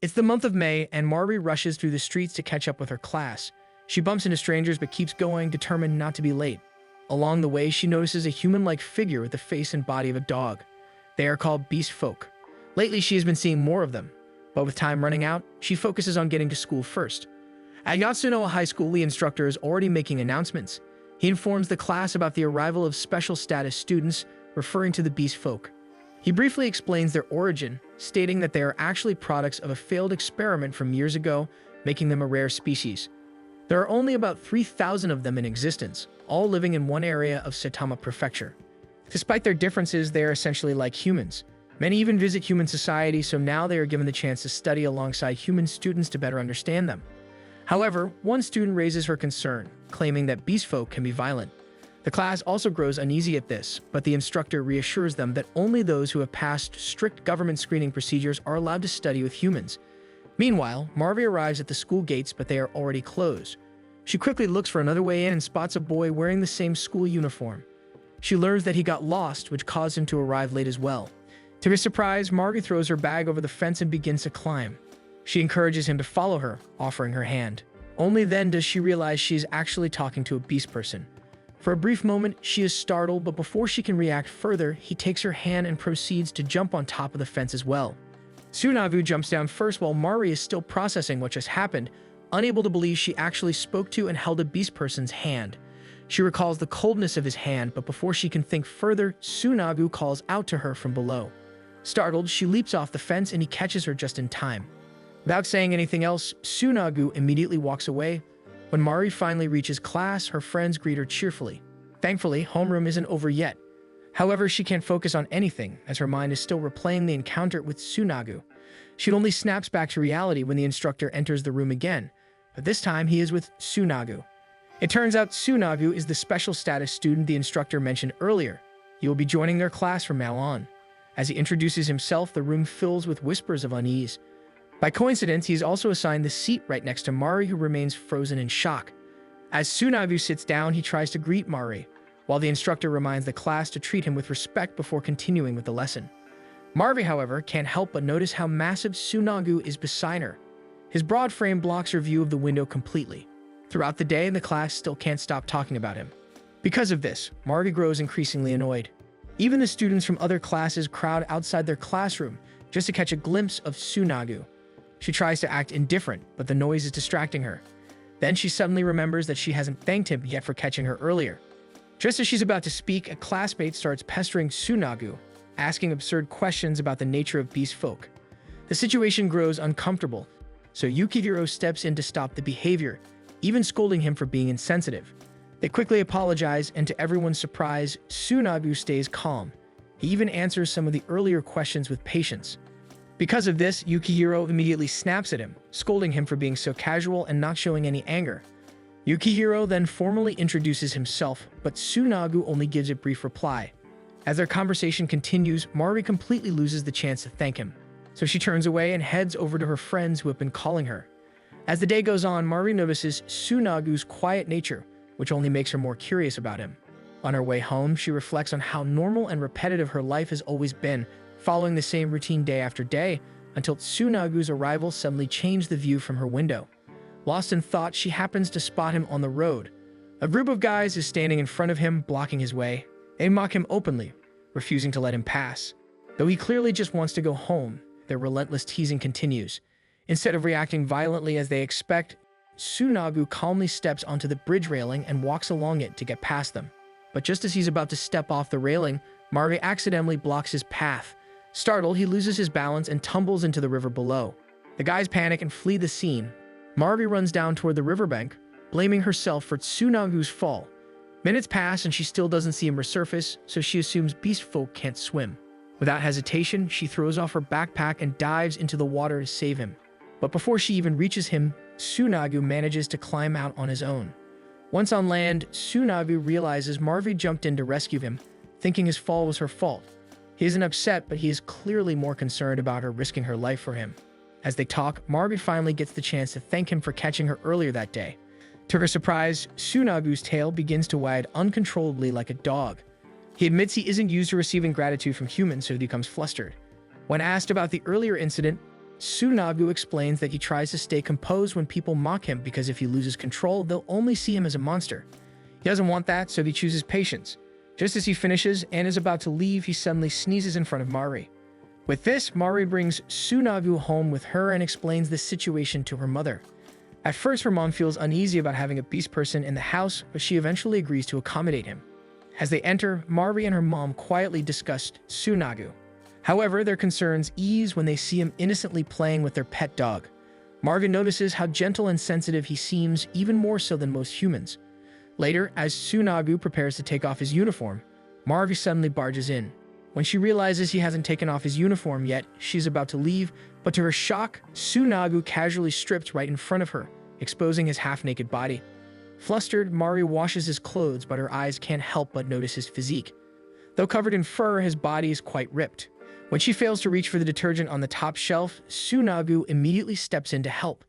It's the month of May, and Mari rushes through the streets to catch up with her class. She bumps into strangers but keeps going, determined not to be late. Along the way, she notices a human-like figure with the face and body of a dog. They are called beast folk. Lately, she has been seeing more of them, but with time running out, she focuses on getting to school first. At Yatsunoa High School, the instructor is already making announcements. He informs the class about the arrival of special status students, referring to the beast folk. He briefly explains their origin, stating that they are actually products of a failed experiment from years ago, making them a rare species. There are only about 3,000 of them in existence, all living in one area of Saitama Prefecture. Despite their differences, they are essentially like humans. Many even visit human society, so now they are given the chance to study alongside human students to better understand them. However, one student raises her concern, claiming that beast folk can be violent. The class also grows uneasy at this, but the instructor reassures them that only those who have passed strict government screening procedures are allowed to study with humans. Meanwhile, Marvi arrives at the school gates, but they are already closed. She quickly looks for another way in and spots a boy wearing the same school uniform. She learns that he got lost, which caused him to arrive late as well. To his surprise, Marvi throws her bag over the fence and begins to climb. She encourages him to follow her, offering her hand. Only then does she realize she is actually talking to a beast person. For a brief moment, she is startled, but before she can react further, he takes her hand and proceeds to jump on top of the fence as well. Tsunagu jumps down first while Mari is still processing what just happened, unable to believe she actually spoke to and held a beast person's hand. She recalls the coldness of his hand, but before she can think further, Tsunagu calls out to her from below. Startled, she leaps off the fence and he catches her just in time. Without saying anything else, Tsunagu immediately walks away. When Mari finally reaches class, her friends greet her cheerfully. Thankfully, homeroom isn't over yet. However, she can't focus on anything, as her mind is still replaying the encounter with Tsunagu. She only snaps back to reality when the instructor enters the room again, but this time he is with Tsunagu. It turns out Tsunagu is the special status student the instructor mentioned earlier. He will be joining their class from now on. As he introduces himself, the room fills with whispers of unease. By coincidence, he is also assigned the seat right next to Mari, who remains frozen in shock. As Tsunagu sits down, he tries to greet Mari, while the instructor reminds the class to treat him with respect before continuing with the lesson. Mari, however, can't help but notice how massive Tsunagu is beside her. His broad frame blocks her view of the window completely. Throughout the day, the class still can't stop talking about him. Because of this, Mari grows increasingly annoyed. Even the students from other classes crowd outside their classroom just to catch a glimpse of Tsunagu. She tries to act indifferent, but the noise is distracting her. Then she suddenly remembers that she hasn't thanked him yet for catching her earlier. Just as she's about to speak, a classmate starts pestering Tsunagu, asking absurd questions about the nature of beast folk. The situation grows uncomfortable, so Yukihiro steps in to stop the behavior, even scolding him for being insensitive. They quickly apologize, and to everyone's surprise, Tsunagu stays calm. He even answers some of the earlier questions with patience. Because of this, Yukihiro immediately snaps at him, scolding him for being so casual and not showing any anger. Yukihiro then formally introduces himself, but Tsunagu only gives a brief reply. As their conversation continues, Mari completely loses the chance to thank him, so she turns away and heads over to her friends who have been calling her. As the day goes on, Mari notices Tsunagu's quiet nature, which only makes her more curious about him. On her way home, she reflects on how normal and repetitive her life has always been, following the same routine day after day, until Tsunagu's arrival suddenly changed the view from her window. Lost in thought, she happens to spot him on the road. A group of guys is standing in front of him, blocking his way. They mock him openly, refusing to let him pass. Though he clearly just wants to go home, their relentless teasing continues. Instead of reacting violently as they expect, Tsunagu calmly steps onto the bridge railing and walks along it to get past them. But just as he's about to step off the railing, Mari accidentally blocks his path. Startled, he loses his balance and tumbles into the river below. The guys panic and flee the scene. Mari runs down toward the riverbank, blaming herself for Tsunagu's fall. Minutes pass and she still doesn't see him resurface, so she assumes beast folk can't swim. Without hesitation, she throws off her backpack and dives into the water to save him. But before she even reaches him, Tsunagu manages to climb out on his own. Once on land, Tsunagu realizes Marvi jumped in to rescue him, thinking his fall was her fault. He isn't upset, but he is clearly more concerned about her risking her life for him. As they talk, Marvi finally gets the chance to thank him for catching her earlier that day. To her surprise, Tsunagu's tail begins to wag uncontrollably like a dog. He admits he isn't used to receiving gratitude from humans, so he becomes flustered. When asked about the earlier incident, Tsunagu explains that he tries to stay composed when people mock him because if he loses control, they'll only see him as a monster. He doesn't want that, so he chooses patience. Just as he finishes and is about to leave, he suddenly sneezes in front of Mari. With this, Mari brings Tsunagu home with her and explains the situation to her mother. At first, her mom feels uneasy about having a beast person in the house, but she eventually agrees to accommodate him. As they enter, Mari and her mom quietly discuss Tsunagu. However, their concerns ease when they see him innocently playing with their pet dog. Marvin notices how gentle and sensitive he seems, even more so than most humans. Later, as Tsunagu prepares to take off his uniform, Marvi suddenly barges in. When she realizes he hasn't taken off his uniform yet, she's about to leave, but to her shock, Tsunagu casually strips right in front of her, exposing his half-naked body. Flustered, Mari washes his clothes, but her eyes can't help but notice his physique. Though covered in fur, his body is quite ripped. When she fails to reach for the detergent on the top shelf, Tsunagu immediately steps in to help.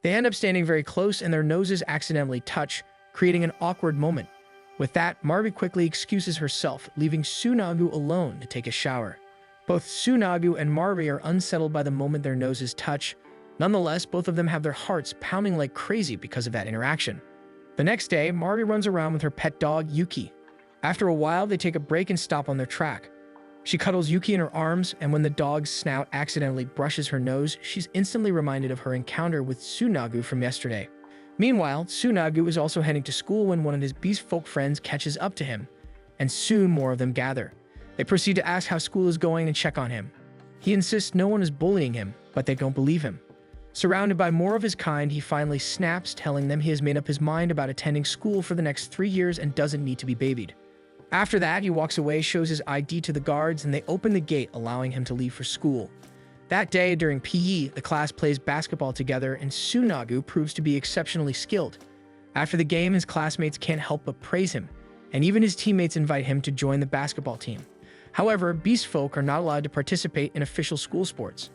They end up standing very close and their noses accidentally touch, creating an awkward moment. With that, Marvi quickly excuses herself, leaving Tsunagu alone to take a shower. Both Tsunagu and Marvi are unsettled by the moment their noses touch. Nonetheless, both of them have their hearts pounding like crazy because of that interaction. The next day, Marvi runs around with her pet dog, Yuki. After a while, they take a break and stop on their track. She cuddles Yuki in her arms, and when the dog's snout accidentally brushes her nose, she's instantly reminded of her encounter with Tsunagu from yesterday. Meanwhile, Tsunagu is also heading to school when one of his beast folk friends catches up to him, and soon more of them gather. They proceed to ask how school is going and check on him. He insists no one is bullying him, but they don't believe him. Surrounded by more of his kind, he finally snaps, telling them he has made up his mind about attending school for the next 3 years and doesn't need to be babied. After that, he walks away, shows his ID to the guards, and they open the gate, allowing him to leave for school. That day, during PE, the class plays basketball together, and Tsunagu proves to be exceptionally skilled. After the game, his classmates can't help but praise him, and even his teammates invite him to join the basketball team. However, beast folk are not allowed to participate in official school sports.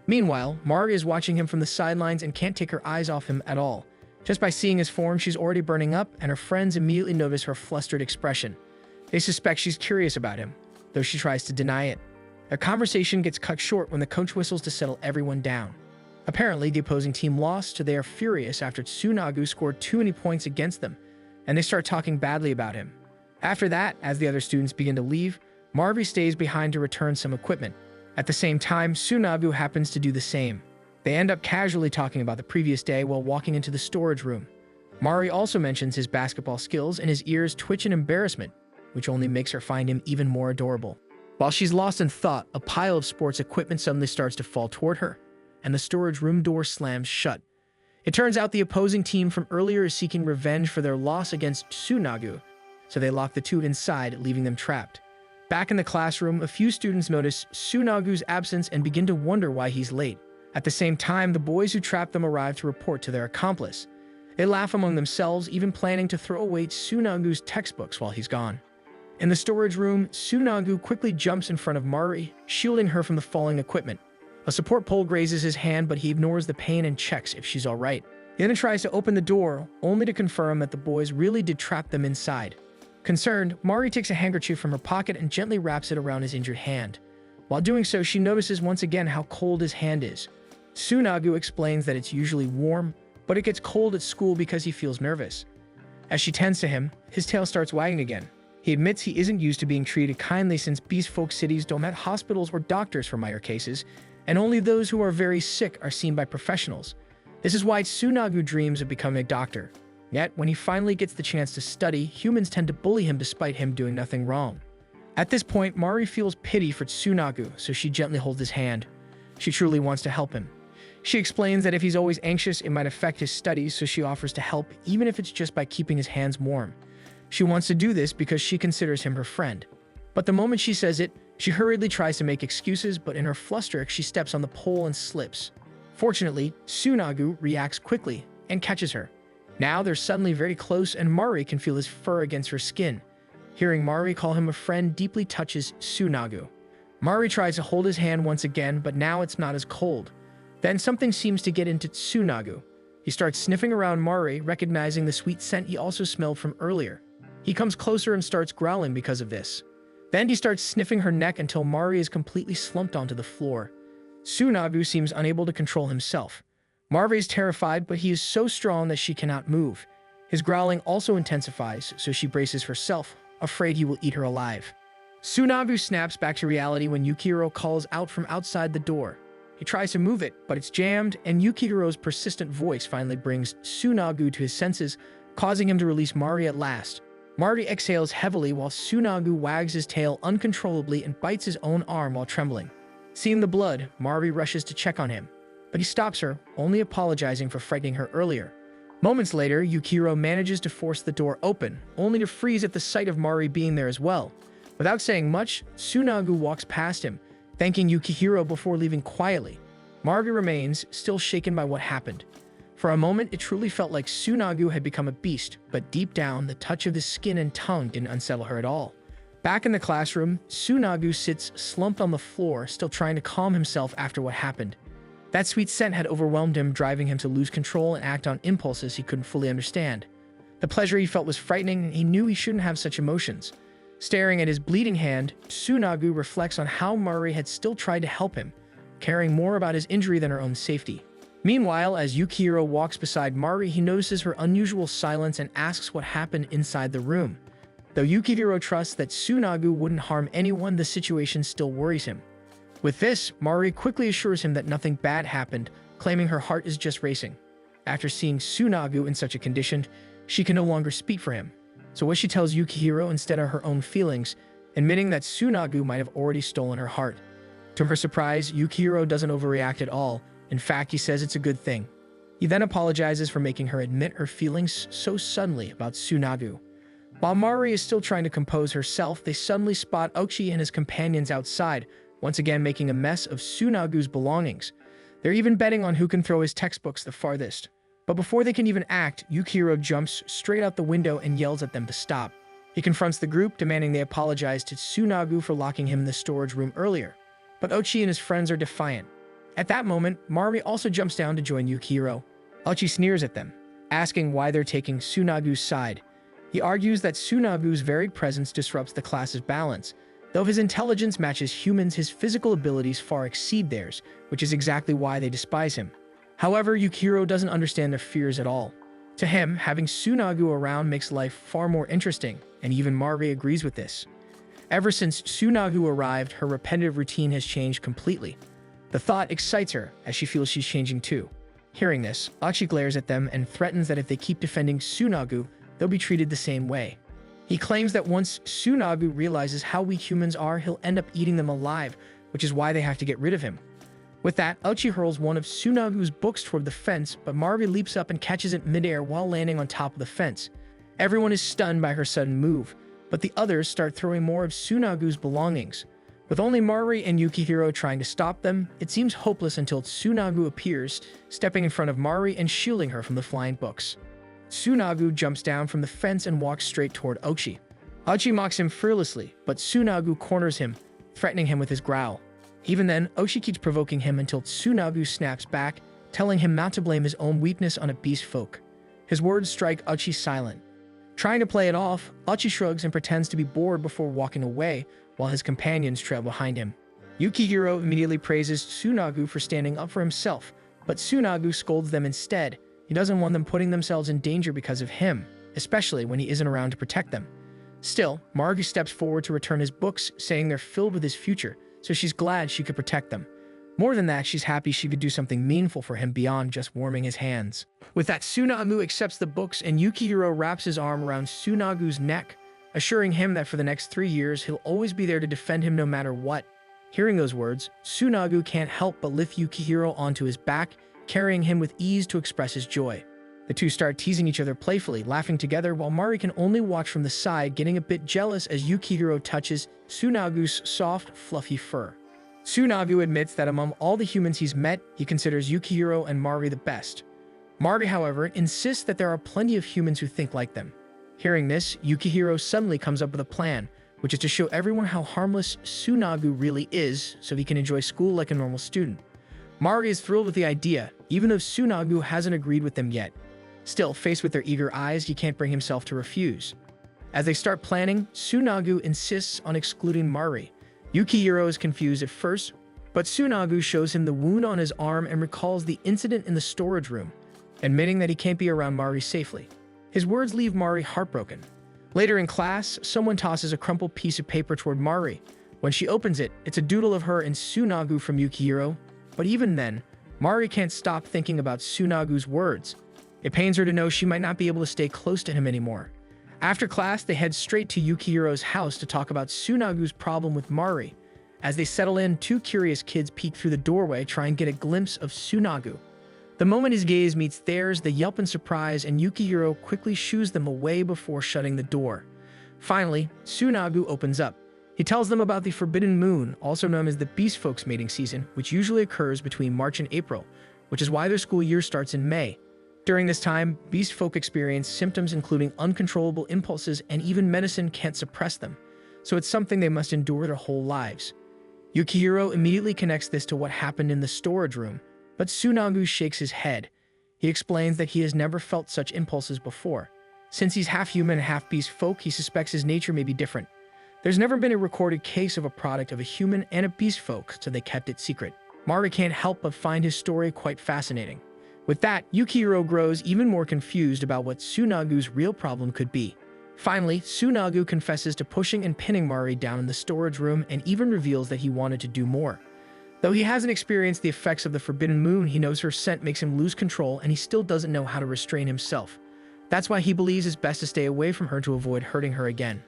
Meanwhile, Mari is watching him from the sidelines and can't take her eyes off him at all. Just by seeing his form, she's already burning up, and her friends immediately notice her flustered expression. They suspect she's curious about him, though she tries to deny it. Their conversation gets cut short when the coach whistles to settle everyone down. Apparently, the opposing team lost, so they are furious after Tsunagu scored too many points against them, and they start talking badly about him. After that, as the other students begin to leave, Marvi stays behind to return some equipment. At the same time, Tsunagu happens to do the same. They end up casually talking about the previous day while walking into the storage room. Mari also mentions his basketball skills, and his ears twitch in embarrassment, which only makes her find him even more adorable. While she's lost in thought, a pile of sports equipment suddenly starts to fall toward her, and the storage room door slams shut. It turns out the opposing team from earlier is seeking revenge for their loss against Tsunagu, so they lock the two inside, leaving them trapped. Back in the classroom, a few students notice Tsunagu's absence and begin to wonder why he's late. At the same time, the boys who trapped them arrive to report to their accomplice. They laugh among themselves, even planning to throw away Tsunagu's textbooks while he's gone. In the storage room, Tsunagu quickly jumps in front of Mari, shielding her from the falling equipment. A support pole grazes his hand, but he ignores the pain and checks if she's alright. He then tries to open the door, only to confirm that the boys really did trap them inside. Concerned, Mari takes a handkerchief from her pocket and gently wraps it around his injured hand. While doing so, she notices once again how cold his hand is. Tsunagu explains that it's usually warm, but it gets cold at school because he feels nervous. As she tends to him, his tail starts wagging again. He admits he isn't used to being treated kindly since beast folk cities don't have hospitals or doctors for minor cases, and only those who are very sick are seen by professionals. This is why Tsunagu dreams of becoming a doctor. Yet, when he finally gets the chance to study, humans tend to bully him despite him doing nothing wrong. At this point, Mari feels pity for Tsunagu, so she gently holds his hand. She truly wants to help him. She explains that if he's always anxious, it might affect his studies, so she offers to help, even if it's just by keeping his hands warm. She wants to do this because she considers him her friend. But the moment she says it, she hurriedly tries to make excuses, but in her fluster, she steps on the pole and slips. Fortunately, Tsunagu reacts quickly and catches her. Now they're suddenly very close, and Mari can feel his fur against her skin. Hearing Mari call him a friend deeply touches Tsunagu. Mari tries to hold his hand once again, but now it's not as cold. Then something seems to get into Tsunagu. He starts sniffing around Mari, recognizing the sweet scent he also smelled from earlier. He comes closer and starts growling because of this. Then he starts sniffing her neck until Mari is completely slumped onto the floor. Tsunagu seems unable to control himself. Marve is terrified, but he is so strong that she cannot move. His growling also intensifies, so she braces herself, afraid he will eat her alive. Tsunagu snaps back to reality when Yukihiro calls out from outside the door. He tries to move it, but it's jammed, and Yukihiro's persistent voice finally brings Tsunagu to his senses, causing him to release Mari at last. Mari exhales heavily while Tsunagu wags his tail uncontrollably and bites his own arm while trembling. Seeing the blood, Mari rushes to check on him, but he stops her, only apologizing for frightening her earlier. Moments later, Yukihiro manages to force the door open, only to freeze at the sight of Mari being there as well. Without saying much, Tsunagu walks past him, thanking Yukihiro before leaving quietly. Mari remains, still shaken by what happened. For a moment, it truly felt like Tsunagu had become a beast, but deep down, the touch of his skin and tongue didn't unsettle her at all. Back in the classroom, Tsunagu sits slumped on the floor, still trying to calm himself after what happened. That sweet scent had overwhelmed him, driving him to lose control and act on impulses he couldn't fully understand. The pleasure he felt was frightening, and he knew he shouldn't have such emotions. Staring at his bleeding hand, Tsunagu reflects on how Mari had still tried to help him, caring more about his injury than her own safety. Meanwhile, as Yukihiro walks beside Mari, he notices her unusual silence and asks what happened inside the room. Though Yukihiro trusts that Tsunagu wouldn't harm anyone, the situation still worries him. With this, Mari quickly assures him that nothing bad happened, claiming her heart is just racing. After seeing Tsunagu in such a condition, she can no longer speak for him. So what she tells Yukihiro instead are her own feelings, admitting that Tsunagu might have already stolen her heart. To her surprise, Yukihiro doesn't overreact at all. In fact, he says it's a good thing. He then apologizes for making her admit her feelings so suddenly about Tsunagu. While Mari is still trying to compose herself, they suddenly spot Ochi and his companions outside, once again making a mess of Tsunagu's belongings. They're even betting on who can throw his textbooks the farthest. But before they can even act, Yukihiro jumps straight out the window and yells at them to stop. He confronts the group, demanding they apologize to Tsunagu for locking him in the storage room earlier. But Ochi and his friends are defiant. At that moment, Mari also jumps down to join Yukihiro. Ochi sneers at them, asking why they're taking Tsunagu's side. He argues that Tsunagu's varied presence disrupts the class's balance. Though his intelligence matches humans, his physical abilities far exceed theirs, which is exactly why they despise him. However, Yukihiro doesn't understand their fears at all. To him, having Tsunagu around makes life far more interesting, and even Mari agrees with this. Ever since Tsunagu arrived, her repetitive routine has changed completely. The thought excites her, as she feels she's changing too. Hearing this, Ochi glares at them and threatens that if they keep defending Tsunagu, they'll be treated the same way. He claims that once Tsunagu realizes how weak humans are, he'll end up eating them alive, which is why they have to get rid of him. With that, Ochi hurls one of Tsunagu's books toward the fence, but Mari leaps up and catches it midair while landing on top of the fence. Everyone is stunned by her sudden move, but the others start throwing more of Tsunagu's belongings. With only Mari and Yukihiro trying to stop them, it seems hopeless until Tsunagu appears, stepping in front of Mari and shielding her from the flying books. Tsunagu jumps down from the fence and walks straight toward Ochi. Ochi mocks him fearlessly, but Tsunagu corners him, threatening him with his growl. Even then, Ochi keeps provoking him until Tsunagu snaps back, telling him not to blame his own weakness on a beast folk. His words strike Ochi silent. Trying to play it off, Ochi shrugs and pretends to be bored before walking away, while his companions trail behind him. Yukihiro immediately praises Tsunagu for standing up for himself, but Tsunagu scolds them instead. He doesn't want them putting themselves in danger because of him, especially when he isn't around to protect them. Still, Mari steps forward to return his books, saying they're filled with his future, so she's glad she could protect them. More than that, she's happy she could do something meaningful for him beyond just warming his hands. With that, Tsunagu accepts the books and Yukihiro wraps his arm around Tsunagu's neck, assuring him that for the next 3 years, he'll always be there to defend him no matter what. Hearing those words, Tsunagu can't help but lift Yukihiro onto his back, carrying him with ease to express his joy. The two start teasing each other playfully, laughing together while Mari can only watch from the side, getting a bit jealous as Yukihiro touches Tsunagu's soft, fluffy fur. Tsunagu admits that among all the humans he's met, he considers Yukihiro and Mari the best. Mari, however, insists that there are plenty of humans who think like them. Hearing this, Yukihiro suddenly comes up with a plan, which is to show everyone how harmless Tsunagu really is so he can enjoy school like a normal student. Mari is thrilled with the idea, even though Tsunagu hasn't agreed with them yet. Still, faced with their eager eyes, he can't bring himself to refuse. As they start planning, Tsunagu insists on excluding Mari. Yukihiro is confused at first, But Tsunagu shows him the wound on his arm and recalls the incident in the storage room, admitting that he can't be around Mari safely. His words leave Mari heartbroken. Later in class, someone tosses a crumpled piece of paper toward Mari. When she opens it, it's a doodle of her and Tsunagu from Yukihiro. But even then, Mari can't stop thinking about Tsunagu's words. It pains her to know she might not be able to stay close to him anymore. After class, they head straight to Yukihiro's house to talk about Tsunagu's problem with Mari. As they settle in, two curious kids peek through the doorway, trying to get a glimpse of Tsunagu. The moment his gaze meets theirs, they yelp in surprise, and Yukihiro quickly shoos them away before shutting the door. Finally, Tsunagu opens up. He tells them about the Forbidden Moon, also known as the Beast Folks mating season, which usually occurs between March and April, which is why their school year starts in May. During this time, beast folk experience symptoms including uncontrollable impulses, and even medicine can't suppress them, so it's something they must endure their whole lives. Yukihiro immediately connects this to what happened in the storage room, but Tsunagu shakes his head. He explains that he has never felt such impulses before. Since he's half human and half beast folk, he suspects his nature may be different. There's never been a recorded case of a product of a human and a beast folk, so they kept it secret. Mari can't help but find his story quite fascinating. With that, Yukihiro grows even more confused about what Tsunagu's real problem could be. Finally, Tsunagu confesses to pushing and pinning Mari down in the storage room and even reveals that he wanted to do more. Though he hasn't experienced the effects of the Forbidden Moon, he knows her scent makes him lose control, and he still doesn't know how to restrain himself. That's why he believes it's best to stay away from her to avoid hurting her again.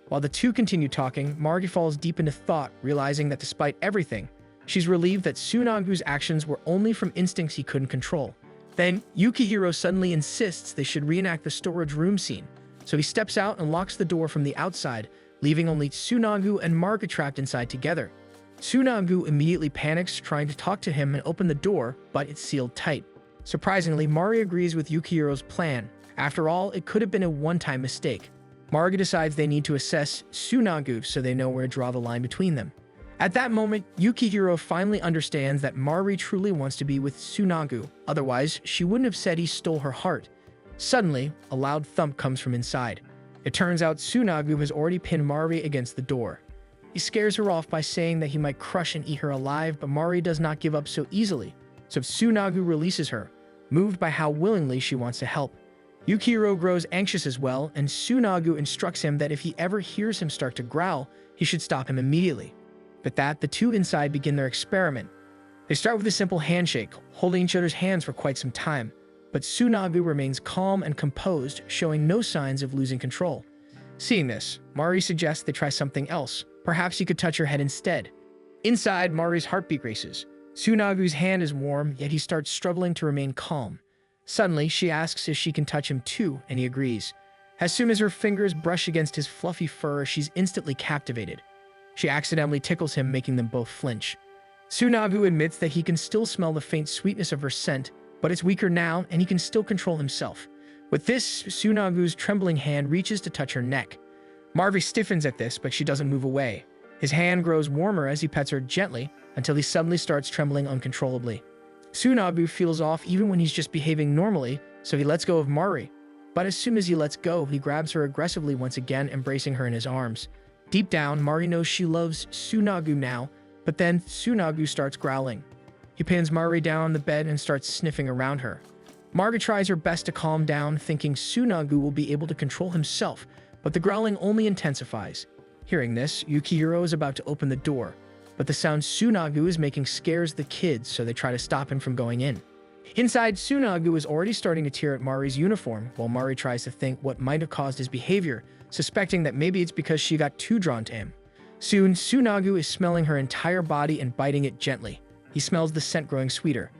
While the two continue talking, Mari falls deep into thought, realizing that despite everything, she's relieved that Tsunagu's actions were only from instincts he couldn't control. Then, Yukihiro suddenly insists they should reenact the storage room scene, so he steps out and locks the door from the outside, leaving only Tsunagu and Mari trapped inside together. Tsunagu immediately panics, trying to talk to him and open the door, but it's sealed tight. Surprisingly, Mari agrees with Yukihiro's plan. After all, it could have been a one-time mistake. Mari decides they need to assess Tsunagu so they know where to draw the line between them. At that moment, Yukihiro finally understands that Mari truly wants to be with Tsunagu, otherwise she wouldn't have said he stole her heart. Suddenly, a loud thump comes from inside. It turns out Tsunagu has already pinned Mari against the door. He scares her off by saying that he might crush and eat her alive, but Mari does not give up so easily, so Tsunagu releases her, moved by how willingly she wants to help. Yukihiro grows anxious as well, and Tsunagu instructs him that if he ever hears him start to growl, he should stop him immediately. With that, the two inside begin their experiment. They start with a simple handshake, holding each other's hands for quite some time, but Tsunagu remains calm and composed, showing no signs of losing control. Seeing this, Mari suggests they try something else. Perhaps he could touch her head instead. Inside, Mari's heartbeat races. Tsunagu's hand is warm, yet he starts struggling to remain calm. Suddenly, she asks if she can touch him too, and he agrees. As soon as her fingers brush against his fluffy fur, she's instantly captivated. She accidentally tickles him, making them both flinch. Tsunagu admits that he can still smell the faint sweetness of her scent, but it's weaker now, and he can still control himself. With this, Tsunagu's trembling hand reaches to touch her neck. Mari stiffens at this, but she doesn't move away. His hand grows warmer as he pets her gently, until he suddenly starts trembling uncontrollably. Tsunagu feels off even when he's just behaving normally, so he lets go of Mari. But as soon as he lets go, he grabs her aggressively once again, embracing her in his arms. Deep down, Mari knows she loves Tsunagu now, but then Tsunagu starts growling. He pins Mari down on the bed and starts sniffing around her. Mari tries her best to calm down, thinking Tsunagu will be able to control himself, but the growling only intensifies. Hearing this, Yukihiro is about to open the door, but the sound Tsunagu is making scares the kids, so they try to stop him from going in. Inside, Tsunagu is already starting to tear at Mari's uniform, while Mari tries to think what might have caused his behavior, suspecting that maybe it's because she got too drawn to him. Soon, Tsunagu is smelling her entire body and biting it gently. He smells the scent growing sweeter.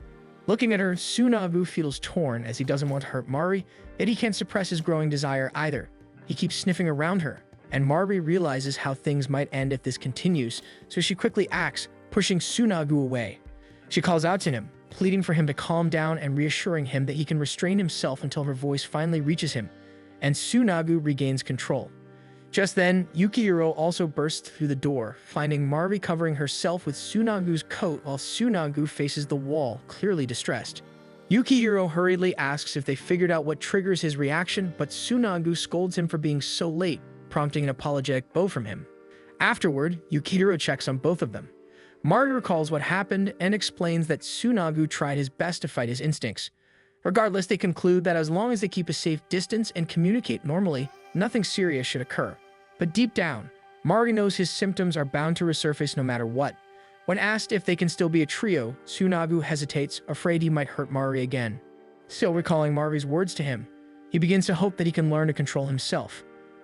Looking at her, Tsunagu feels torn as he doesn't want to hurt Mari, yet he can't suppress his growing desire either. He keeps sniffing around her, and Mari realizes how things might end if this continues, so she quickly acts, pushing Tsunagu away. She calls out to him, pleading for him to calm down and reassuring him that he can restrain himself until her voice finally reaches him, and Tsunagu regains control. Just then, Yukihiro also bursts through the door, finding Mari covering herself with Tsunagu's coat while Tsunagu faces the wall, clearly distressed. Yukihiro hurriedly asks if they figured out what triggers his reaction, but Tsunagu scolds him for being so late, prompting an apologetic bow from him. Afterward, Yukihiro checks on both of them. Mari recalls what happened and explains that Tsunagu tried his best to fight his instincts. Regardless, they conclude that as long as they keep a safe distance and communicate normally, nothing serious should occur. But deep down, Mari knows his symptoms are bound to resurface no matter what. When asked if they can still be a trio, Tsunagu hesitates, afraid he might hurt Mari again. Still recalling Mari's words to him, he begins to hope that he can learn to control himself.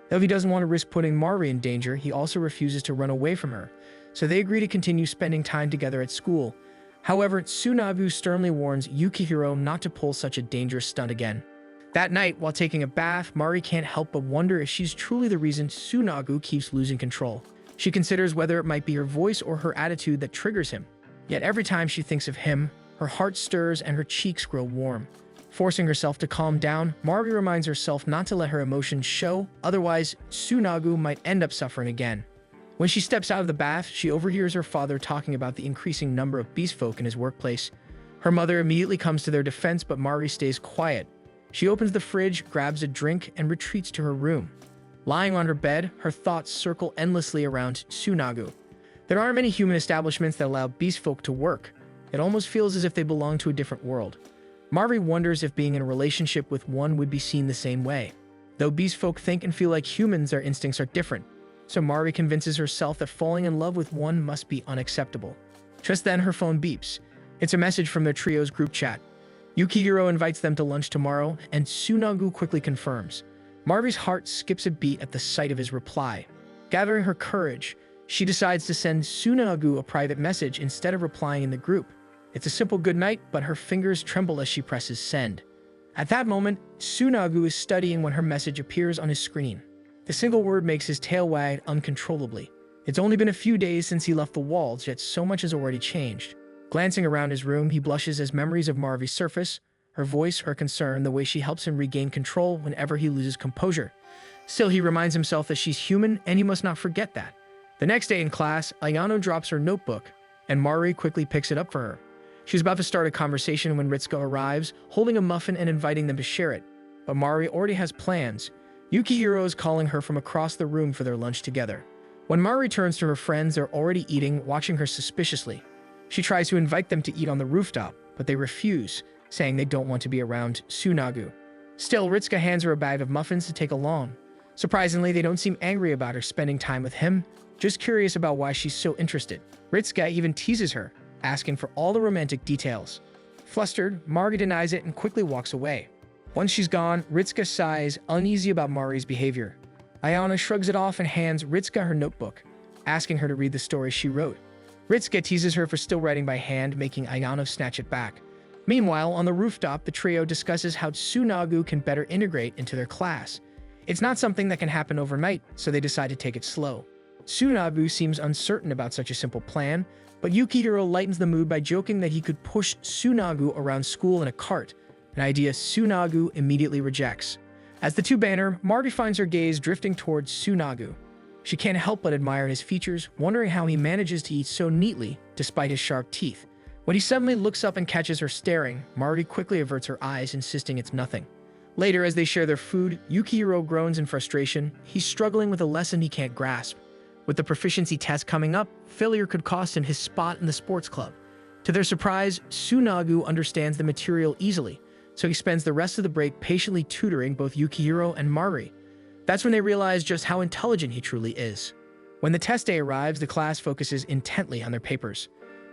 Though he doesn't want to risk putting Mari in danger, he also refuses to run away from her, so they agree to continue spending time together at school. However, Tsunagu sternly warns Yukihiro not to pull such a dangerous stunt again. That night, while taking a bath, Mari can't help but wonder if she's truly the reason Tsunagu keeps losing control. She considers whether it might be her voice or her attitude that triggers him. Yet every time she thinks of him, her heart stirs and her cheeks grow warm. Forcing herself to calm down, Mari reminds herself not to let her emotions show, otherwise Tsunagu might end up suffering again. When she steps out of the bath, she overhears her father talking about the increasing number of beast folk in his workplace. Her mother immediately comes to their defense, but Mari stays quiet. She opens the fridge, grabs a drink, and retreats to her room. Lying on her bed, her thoughts circle endlessly around Tsunagu. There aren't many human establishments that allow beast folk to work. It almost feels as if they belong to a different world. Mari wonders if being in a relationship with one would be seen the same way. Though beast folk think and feel like humans, their instincts are different. So Mari convinces herself that falling in love with one must be unacceptable. Just then, her phone beeps. It's a message from their trio's group chat. Yukihiro invites them to lunch tomorrow, and Tsunagu quickly confirms. Mari's heart skips a beat at the sight of his reply. Gathering her courage, she decides to send Tsunagu a private message instead of replying in the group. It's a simple goodnight, but her fingers tremble as she presses send. At that moment, Tsunagu is studying when her message appears on his screen. The single word makes his tail wag uncontrollably. It's only been a few days since he left the walls, yet so much has already changed. Glancing around his room, he blushes as memories of Mari surface. Her voice, her concern, the way she helps him regain control whenever he loses composure. Still, he reminds himself that she's human, and he must not forget that. The next day in class, Ayano drops her notebook, and Mari quickly picks it up for her. She's about to start a conversation when Ritsuka arrives, holding a muffin and inviting them to share it. But Mari already has plans. Yukihiro is calling her from across the room for their lunch together. When Mari turns to her friends, they're already eating, watching her suspiciously. She tries to invite them to eat on the rooftop, but they refuse, saying they don't want to be around Tsunagu. Still, Ritsuka hands her a bag of muffins to take along. Surprisingly, they don't seem angry about her spending time with him, just curious about why she's so interested. Ritsuka even teases her, asking for all the romantic details. Flustered, Mari denies it and quickly walks away. Once she's gone, Ritsuka sighs, uneasy about Mari's behavior. Ayano shrugs it off and hands Ritsuka her notebook, asking her to read the story she wrote. Ritsuka teases her for still writing by hand, making Ayano snatch it back. Meanwhile, on the rooftop, the trio discusses how Tsunagu can better integrate into their class. It's not something that can happen overnight, so they decide to take it slow. Tsunagu seems uncertain about such a simple plan, but Yukihiro lightens the mood by joking that he could push Tsunagu around school in a cart, an idea Tsunagu immediately rejects. As the two banter, Mari finds her gaze drifting towards Tsunagu. She can't help but admire his features, wondering how he manages to eat so neatly despite his sharp teeth. When he suddenly looks up and catches her staring, Mari quickly averts her eyes, insisting it's nothing. Later, as they share their food, Yukihiro groans in frustration. He's struggling with a lesson he can't grasp. With the proficiency test coming up, failure could cost him his spot in the sports club. To their surprise, Tsunagu understands the material easily, so he spends the rest of the break patiently tutoring both Yukihiro and Mari. That's when they realize just how intelligent he truly is. When the test day arrives, the class focuses intently on their papers.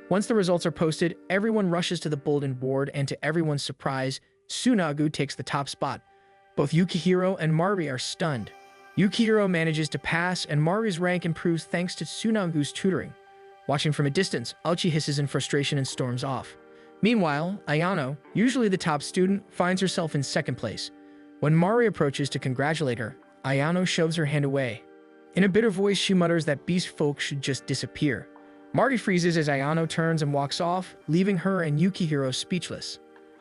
Once the results are posted, everyone rushes to the bulletin board, and to everyone's surprise, Tsunagu takes the top spot. Both Yukihiro and Mari are stunned. Yukihiro manages to pass, and Mari's rank improves thanks to Tsunagu's tutoring. Watching from a distance, Aochi hisses in frustration and storms off. Meanwhile, Ayano, usually the top student, finds herself in second place. When Mari approaches to congratulate her, Ayano shoves her hand away. In a bitter voice, she mutters that beast folk should just disappear. Mari freezes as Ayano turns and walks off, leaving her and Yukihiro speechless.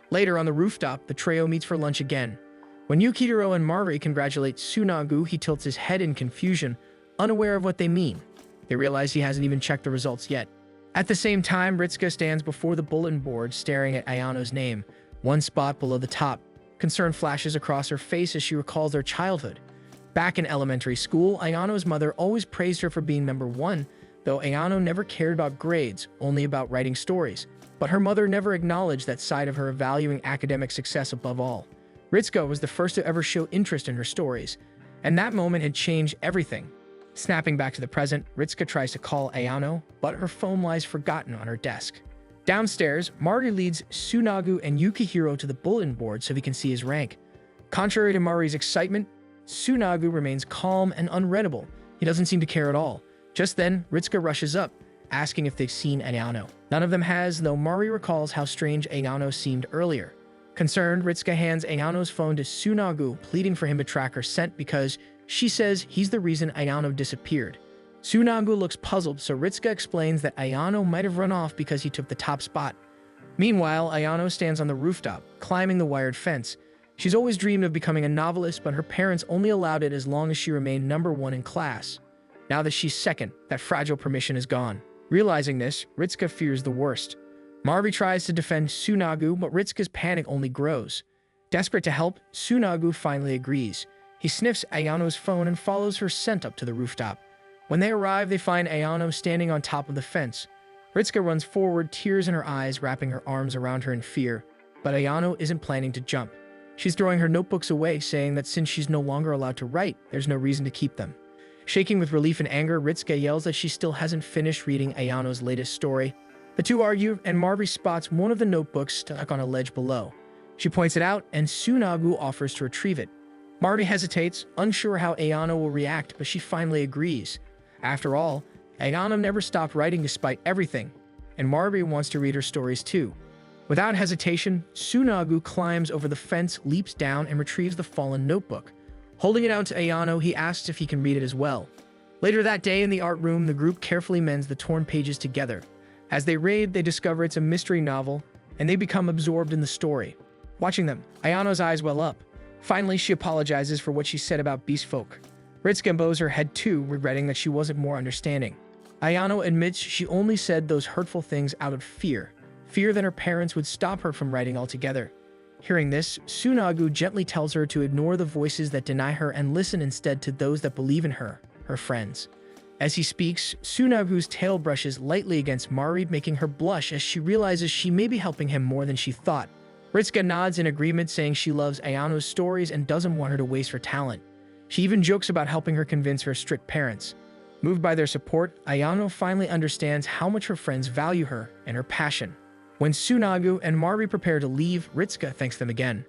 Later on the rooftop, the trio meets for lunch again. When Yukihiro and Mari congratulate Tsunagu, he tilts his head in confusion, unaware of what they mean. They realize he hasn't even checked the results yet. At the same time, Ritsuka stands before the bulletin board staring at Ayano's name, one spot below the top. Concern flashes across her face as she recalls their childhood. Back in elementary school, Ayano's mother always praised her for being number one, though Ayano never cared about grades, only about writing stories. But her mother never acknowledged that side of her, valuing academic success above all. Ritsuko was the first to ever show interest in her stories, and that moment had changed everything. Snapping back to the present, Ritsuko tries to call Ayano, but her phone lies forgotten on her desk. Downstairs, Mari leads Tsunagu and Yukihiro to the bulletin board so he can see his rank. Contrary to Mari's excitement, Tsunagu remains calm and unreadable. He doesn't seem to care at all. Just then, Ritsuko rushes up, asking if they've seen Ayano. None of them has, though Mari recalls how strange Ayano seemed earlier. Concerned, Ritsuko hands Ayano's phone to Tsunagu, pleading for him to track her scent because she says he's the reason Ayano disappeared. Tsunagu looks puzzled, so Ritsuko explains that Ayano might have run off because he took the top spot. Meanwhile, Ayano stands on the rooftop, climbing the wired fence. She's always dreamed of becoming a novelist, but her parents only allowed it as long as she remained number one in class. Now that she's second, that fragile permission is gone. Realizing this, Ritsuko fears the worst. Mari tries to defend Tsunagu, but Ritsuko's panic only grows. Desperate to help, Tsunagu finally agrees. He sniffs Ayano's phone and follows her scent up to the rooftop. When they arrive, they find Ayano standing on top of the fence. Ritsuko runs forward, tears in her eyes, wrapping her arms around her in fear. But Ayano isn't planning to jump. She's throwing her notebooks away, saying that since she's no longer allowed to write, there's no reason to keep them. Shaking with relief and anger, Ritsuko yells that she still hasn't finished reading Ayano's latest story. The two argue, and Mari spots one of the notebooks stuck on a ledge below. She points it out, and Tsunagu offers to retrieve it. Mari hesitates, unsure how Ayano will react, but she finally agrees. After all, Ayano never stopped writing despite everything, and Mari wants to read her stories too. Without hesitation, Tsunagu climbs over the fence, leaps down, and retrieves the fallen notebook. Holding it out to Ayano, he asks if he can read it as well. Later that day in the art room, the group carefully mends the torn pages together. As they read, they discover it's a mystery novel, and they become absorbed in the story. Watching them, Ayano's eyes well up. Finally, she apologizes for what she said about beast folk. Ritsuko bows her head too, regretting that she wasn't more understanding. Ayano admits she only said those hurtful things out of fear that her parents would stop her from writing altogether. Hearing this, Tsunagu gently tells her to ignore the voices that deny her and listen instead to those that believe in her friends. As he speaks, Tsunagu's tail brushes lightly against Mari, making her blush as she realizes she may be helping him more than she thought. Ritsuko nods in agreement, saying she loves Ayano's stories and doesn't want her to waste her talent. She even jokes about helping her convince her strict parents. Moved by their support, Ayano finally understands how much her friends value her and her passion. When Tsunagu and Mari prepare to leave, Ritsuko thanks them again.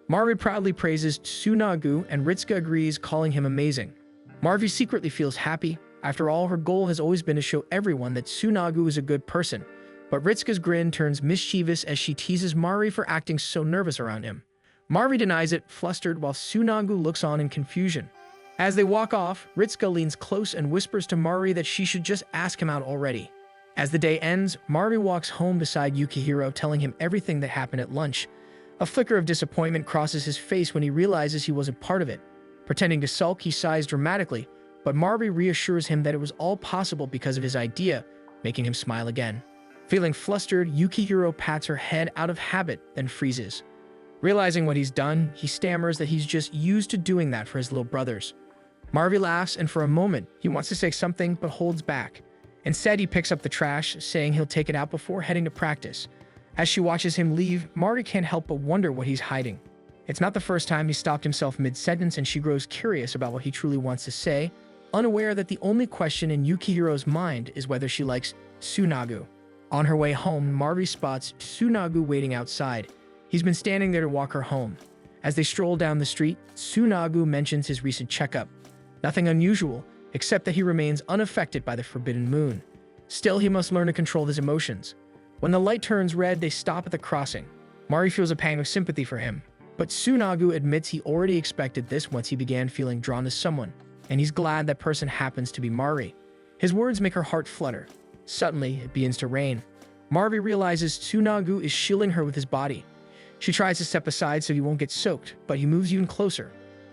Mari proudly praises Tsunagu and Ritsuko agrees, calling him amazing. Mari secretly feels happy. After all, her goal has always been to show everyone that Tsunagu is a good person. But Ritsuko's grin turns mischievous as she teases Mari for acting so nervous around him. Mari denies it, flustered, while Tsunagu looks on in confusion. As they walk off, Ritsuko leans close and whispers to Mari that she should just ask him out already. As the day ends, Mari walks home beside Yukihiro, telling him everything that happened at lunch. A flicker of disappointment crosses his face when he realizes he wasn't part of it. Pretending to sulk, he sighs dramatically, but Mari reassures him that it was all possible because of his idea, making him smile again. Feeling flustered, Yukihiro pats her head out of habit, then freezes. Realizing what he's done, he stammers that he's just used to doing that for his little brothers. Mari laughs, and for a moment, he wants to say something but holds back. Instead, he picks up the trash, saying he'll take it out before heading to practice. As she watches him leave, Mari can't help but wonder what he's hiding. It's not the first time he stopped himself mid-sentence, and she grows curious about what he truly wants to say, unaware that the only question in Yukihiro's mind is whether she likes Tsunagu. On her way home, Mari spots Tsunagu waiting outside. He's been standing there to walk her home. As they stroll down the street, Tsunagu mentions his recent checkup. Nothing unusual, except that he remains unaffected by the forbidden moon. Still, he must learn to control his emotions. When the light turns red, they stop at the crossing. Mari feels a pang of sympathy for him, but Tsunagu admits he already expected this once he began feeling drawn to someone, and he's glad that person happens to be Mari. His words make her heart flutter. Suddenly, it begins to rain. Mari realizes Tsunagu is shielding her with his body. She tries to step aside so he won't get soaked, but he moves even closer.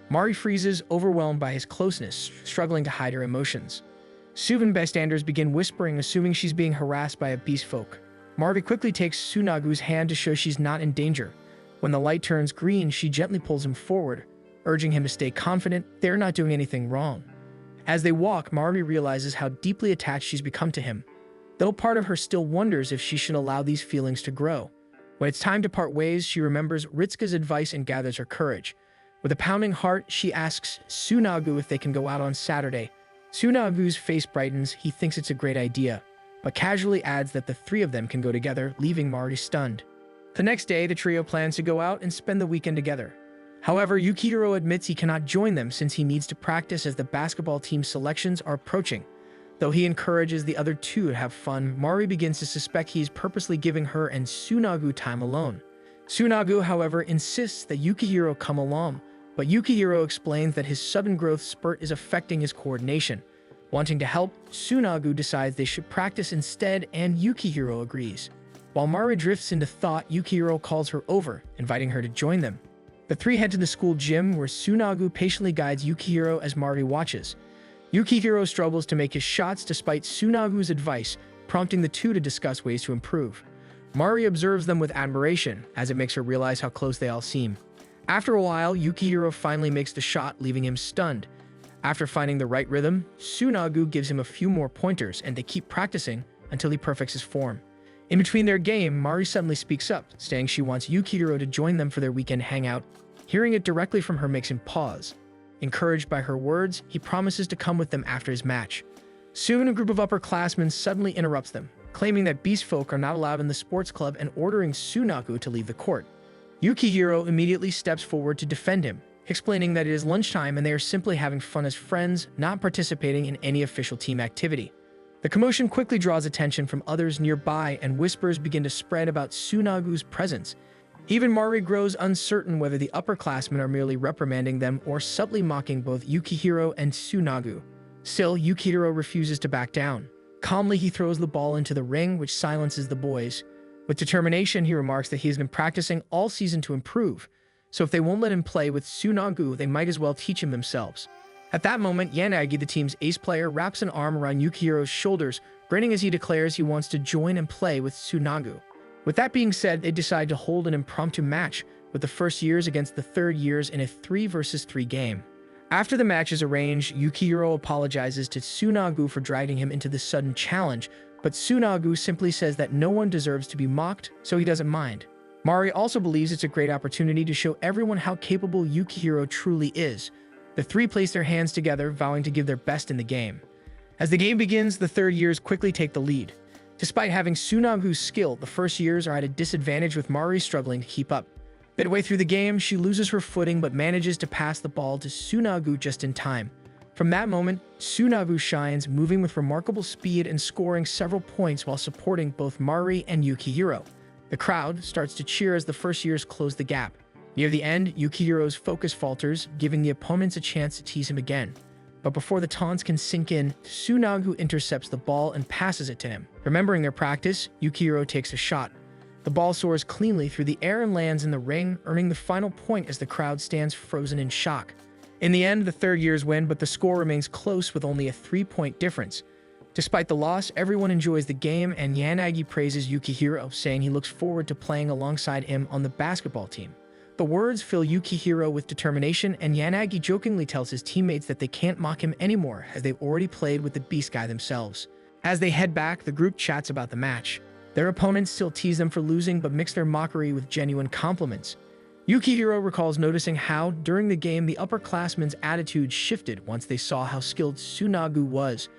Mari freezes, overwhelmed by his closeness, struggling to hide her emotions. Suvan bystanders begin whispering, assuming she's being harassed by a beast folk. Mari quickly takes Tsunagu's hand to show she's not in danger. When the light turns green, she gently pulls him forward, urging him to stay confident they're not doing anything wrong. As they walk, Mari realizes how deeply attached she's become to him, though part of her still wonders if she should allow these feelings to grow. When it's time to part ways, she remembers Ritsuka's advice and gathers her courage. With a pounding heart, she asks Tsunagu if they can go out on Saturday. Tsunagu's face brightens. He thinks it's a great idea, but casually adds that the three of them can go together, leaving Mari stunned. The next day, the trio plans to go out and spend the weekend together. However, Yukihiro admits he cannot join them since he needs to practice as the basketball team selections are approaching. Though he encourages the other two to have fun, Mari begins to suspect he is purposely giving her and Tsunagu time alone. Tsunagu, however, insists that Yukihiro come along, but Yukihiro explains that his sudden growth spurt is affecting his coordination. Wanting to help, Tsunagu decides they should practice instead, and Yukihiro agrees. While Mari drifts into thought, Yukihiro calls her over, inviting her to join them. The three head to the school gym, where Tsunagu patiently guides Yukihiro as Mari watches. Yukihiro struggles to make his shots despite Tsunagu's advice, prompting the two to discuss ways to improve. Mari observes them with admiration, as it makes her realize how close they all seem. After a while, Yukihiro finally makes the shot, leaving him stunned. After finding the right rhythm, Tsunagu gives him a few more pointers, and they keep practicing until he perfects his form. In between their game, Mari suddenly speaks up, saying she wants Yukihiro to join them for their weekend hangout. Hearing it directly from her makes him pause. Encouraged by her words, he promises to come with them after his match. Soon, a group of upperclassmen suddenly interrupts them, claiming that beast folk are not allowed in the sports club and ordering Tsunagu to leave the court. Yukihiro immediately steps forward to defend him, explaining that it is lunchtime and they are simply having fun as friends, not participating in any official team activity. The commotion quickly draws attention from others nearby, and whispers begin to spread about Tsunagu's presence. Even Mari grows uncertain whether the upperclassmen are merely reprimanding them or subtly mocking both Yukihiro and Tsunagu. Still, Yukihiro refuses to back down. Calmly, he throws the ball into the ring, which silences the boys. With determination, he remarks that he has been practicing all season to improve, so if they won't let him play with Tsunagu, they might as well teach him themselves. At that moment, Yanagi, the team's ace player, wraps an arm around Yukihiro's shoulders, grinning as he declares he wants to join and play with Tsunagu. With that being said, they decide to hold an impromptu match, with the first years against the third years in a 3-versus-3 game. After the match is arranged, Yukihiro apologizes to Tsunagu for dragging him into this sudden challenge, but Tsunagu simply says that no one deserves to be mocked, so he doesn't mind. Mari also believes it's a great opportunity to show everyone how capable Yukihiro truly is. The three place their hands together, vowing to give their best in the game. As the game begins, the third years quickly take the lead. Despite having Tsunagu's skill, the first years are at a disadvantage, with Mari struggling to keep up. Midway through the game, she loses her footing but manages to pass the ball to Tsunagu just in time. From that moment, Tsunagu shines, moving with remarkable speed and scoring several points while supporting both Mari and Yukihiro. The crowd starts to cheer as the first years close the gap. Near the end, Yukihiro's focus falters, giving the opponents a chance to tease him again. But before the taunts can sink in, Tsunagu intercepts the ball and passes it to him. Remembering their practice, Yukihiro takes a shot. The ball soars cleanly through the air and lands in the ring, earning the final point as the crowd stands frozen in shock. In the end, the third years win, but the score remains close with only a 3-point difference. Despite the loss, everyone enjoys the game, and Yanagi praises Yukihiro, saying he looks forward to playing alongside him on the basketball team. The words fill Yukihiro with determination, and Yanagi jokingly tells his teammates that they can't mock him anymore, as they've already played with the Beast Guy themselves. As they head back, the group chats about the match. Their opponents still tease them for losing, but mix their mockery with genuine compliments. Yukihiro recalls noticing how, during the game, the upperclassmen's attitude shifted once they saw how skilled Tsunagu was.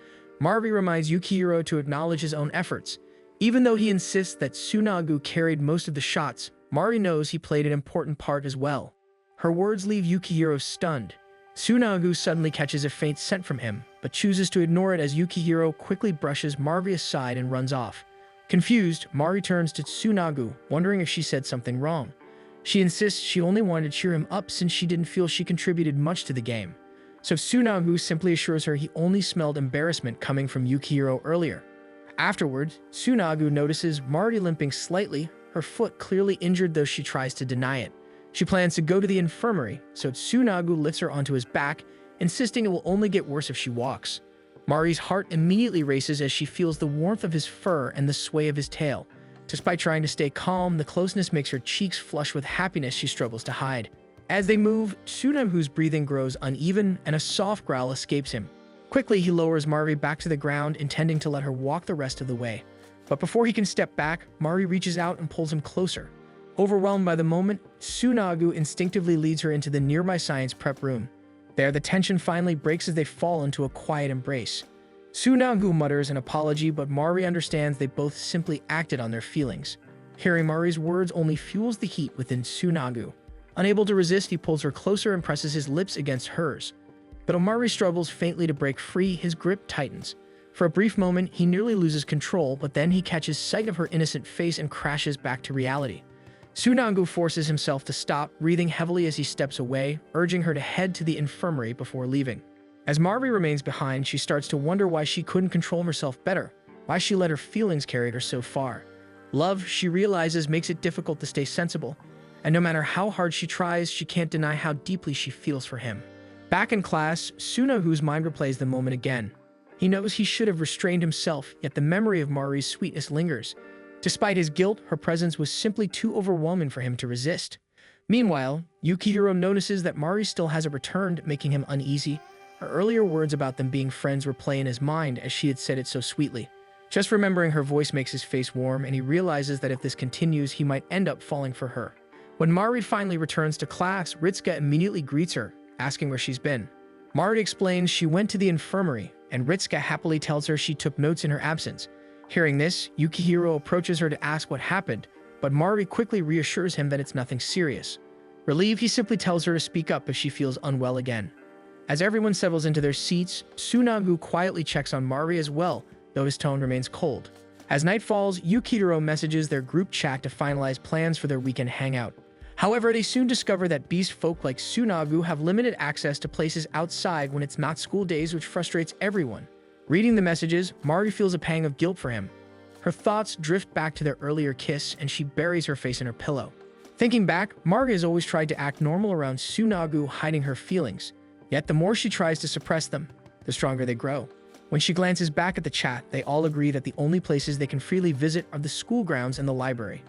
Mari reminds Yukihiro to acknowledge his own efforts. Even though he insists that Tsunagu carried most of the shots, Mari knows he played an important part as well. Her words leave Yukihiro stunned. Tsunagu suddenly catches a faint scent from him, but chooses to ignore it as Yukihiro quickly brushes Mari aside and runs off. Confused, Mari turns to Tsunagu, wondering if she said something wrong. She insists she only wanted to cheer him up since she didn't feel she contributed much to the game. So Tsunagu simply assures her he only smelled embarrassment coming from Yukihiro earlier. Afterwards, Tsunagu notices Mari limping slightly, her foot clearly injured, though she tries to deny it. She plans to go to the infirmary, so Tsunagu lifts her onto his back, insisting it will only get worse if she walks. Mari's heart immediately races as she feels the warmth of his fur and the sway of his tail. Despite trying to stay calm, the closeness makes her cheeks flush with happiness she struggles to hide. As they move, Tsunagu's breathing grows uneven and a soft growl escapes him. Quickly, he lowers Mari back to the ground, intending to let her walk the rest of the way. But before he can step back, Mari reaches out and pulls him closer. Overwhelmed by the moment, Tsunagu instinctively leads her into the nearby science prep room. There, the tension finally breaks as they fall into a quiet embrace. Tsunagu mutters an apology, but Mari understands they both simply acted on their feelings. Hearing Mari's words only fuels the heat within Tsunagu. Unable to resist, he pulls her closer and presses his lips against hers. But Mari struggles faintly to break free, his grip tightens. For a brief moment, he nearly loses control, but then he catches sight of her innocent face and crashes back to reality. Tsunagu forces himself to stop, breathing heavily as he steps away, urging her to head to the infirmary before leaving. As Mari remains behind, she starts to wonder why she couldn't control herself better, why she let her feelings carry her so far. Love, she realizes, makes it difficult to stay sensible, and no matter how hard she tries, she can't deny how deeply she feels for him. Back in class, Tsunagu's mind replays the moment again. He knows he should have restrained himself, yet the memory of Mari's sweetness lingers. Despite his guilt, her presence was simply too overwhelming for him to resist. Meanwhile, Yukihiro notices that Mari still hasn't returned, making him uneasy. Her earlier words about them being friends replay in his mind as she had said it so sweetly. Just remembering her voice makes his face warm, and he realizes that if this continues, he might end up falling for her. When Mari finally returns to class, Ritsuka immediately greets her, asking where she's been. Mari explains she went to the infirmary, and Ritsuka happily tells her she took notes in her absence. Hearing this, Yukihiro approaches her to ask what happened, but Mari quickly reassures him that it's nothing serious. Relieved, he simply tells her to speak up if she feels unwell again. As everyone settles into their seats, Tsunagu quietly checks on Mari as well, though his tone remains cold. As night falls, Yukihiro messages their group chat to finalize plans for their weekend hangout. However, they soon discover that beast folk like Tsunagu have limited access to places outside when it's not school days, which frustrates everyone. Reading the messages, Mari feels a pang of guilt for him. Her thoughts drift back to their earlier kiss, and she buries her face in her pillow. Thinking back, Mari has always tried to act normal around Tsunagu, hiding her feelings. Yet the more she tries to suppress them, the stronger they grow. When she glances back at the chat, they all agree that the only places they can freely visit are the school grounds and the library.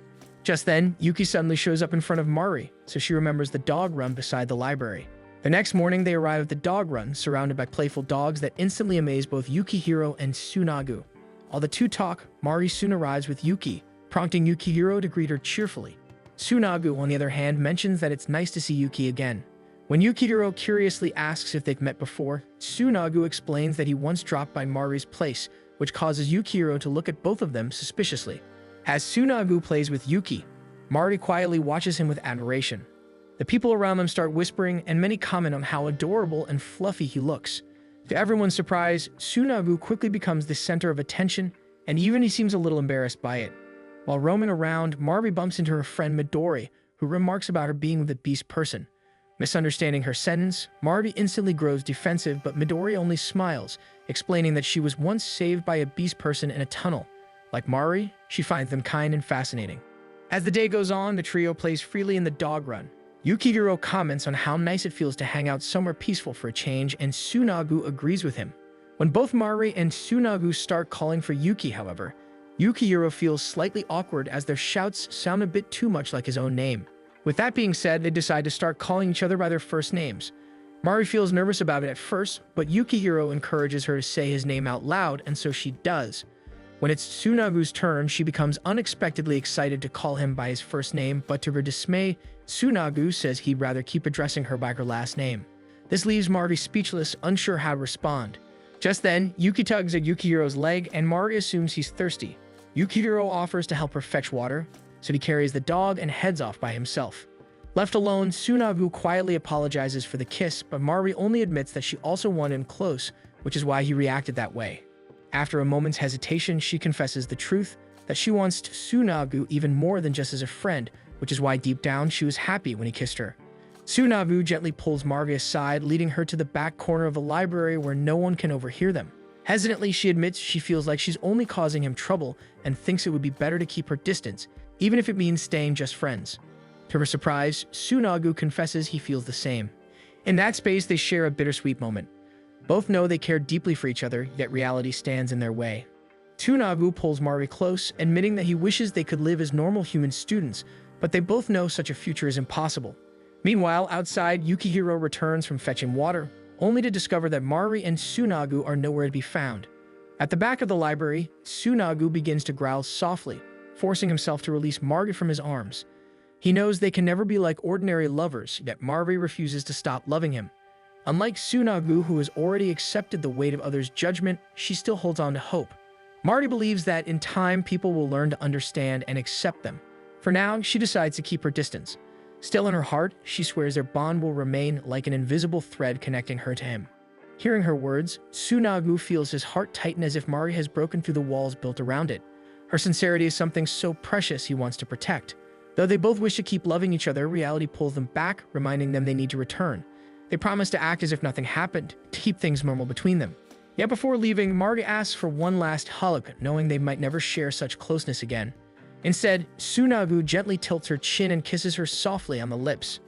Just then, Yuki suddenly shows up in front of Mari, so she remembers the dog run beside the library. The next morning, they arrive at the dog run, surrounded by playful dogs that instantly amaze both Yukihiro and Tsunagu. While the two talk, Mari soon arrives with Yuki, prompting Yukihiro to greet her cheerfully. Tsunagu, on the other hand, mentions that it's nice to see Yuki again. When Yukihiro curiously asks if they've met before, Tsunagu explains that he once dropped by Mari's place, which causes Yukihiro to look at both of them suspiciously. As Tsunagu plays with Yuki, Mari quietly watches him with admiration. The people around them start whispering, and many comment on how adorable and fluffy he looks. To everyone's surprise, Tsunagu quickly becomes the center of attention, and even he seems a little embarrassed by it. While roaming around, Mari bumps into her friend Midori, who remarks about her being with a beast person. Misunderstanding her sentence, Mari instantly grows defensive, but Midori only smiles, explaining that she was once saved by a beast person in a tunnel. Like Mari, she finds them kind and fascinating. As the day goes on, the trio plays freely in the dog run. Yukihiro comments on how nice it feels to hang out somewhere peaceful for a change, and Tsunagu agrees with him. When both Mari and Tsunagu start calling for Yuki, however, Yukihiro feels slightly awkward as their shouts sound a bit too much like his own name. With that being said, they decide to start calling each other by their first names. Mari feels nervous about it at first, but Yukihiro encourages her to say his name out loud, and so she does. When it's Tsunagu's turn, she becomes unexpectedly excited to call him by his first name, but to her dismay, Tsunagu says he'd rather keep addressing her by her last name. This leaves Mari speechless, unsure how to respond. Just then, Yuki tugs at Yukihiro's leg, and Mari assumes he's thirsty. Yukihiro offers to help her fetch water, so he carries the dog and heads off by himself. Left alone, Tsunagu quietly apologizes for the kiss, but Mari only admits that she also wanted him close, which is why he reacted that way. After a moment's hesitation, she confesses the truth, that she wants Tsunagu even more than just as a friend, which is why deep down she was happy when he kissed her. Tsunagu gently pulls Mari aside, leading her to the back corner of the library where no one can overhear them. Hesitantly, she admits she feels like she's only causing him trouble and thinks it would be better to keep her distance, even if it means staying just friends. To her surprise, Tsunagu confesses he feels the same. In that space, they share a bittersweet moment. Both know they care deeply for each other, yet reality stands in their way. Tsunagu pulls Mari close, admitting that he wishes they could live as normal human students, but they both know such a future is impossible. Meanwhile, outside, Yukihiro returns from fetching water, only to discover that Mari and Tsunagu are nowhere to be found. At the back of the library, Tsunagu begins to growl softly, forcing himself to release Margit from his arms. He knows they can never be like ordinary lovers, yet Mari refuses to stop loving him. Unlike Tsunagu, who has already accepted the weight of others' judgment, she still holds on to hope. Mari believes that in time people will learn to understand and accept them. For now, she decides to keep her distance. Still in her heart, she swears their bond will remain like an invisible thread connecting her to him. Hearing her words, Tsunagu feels his heart tighten as if Mari has broken through the walls built around it. Her sincerity is something so precious he wants to protect. Though they both wish to keep loving each other, reality pulls them back, reminding them they need to return. They promise to act as if nothing happened, to keep things normal between them. Yet before leaving, Mari asks for one last hug, knowing they might never share such closeness again. Instead, Tsunagu gently tilts her chin and kisses her softly on the lips.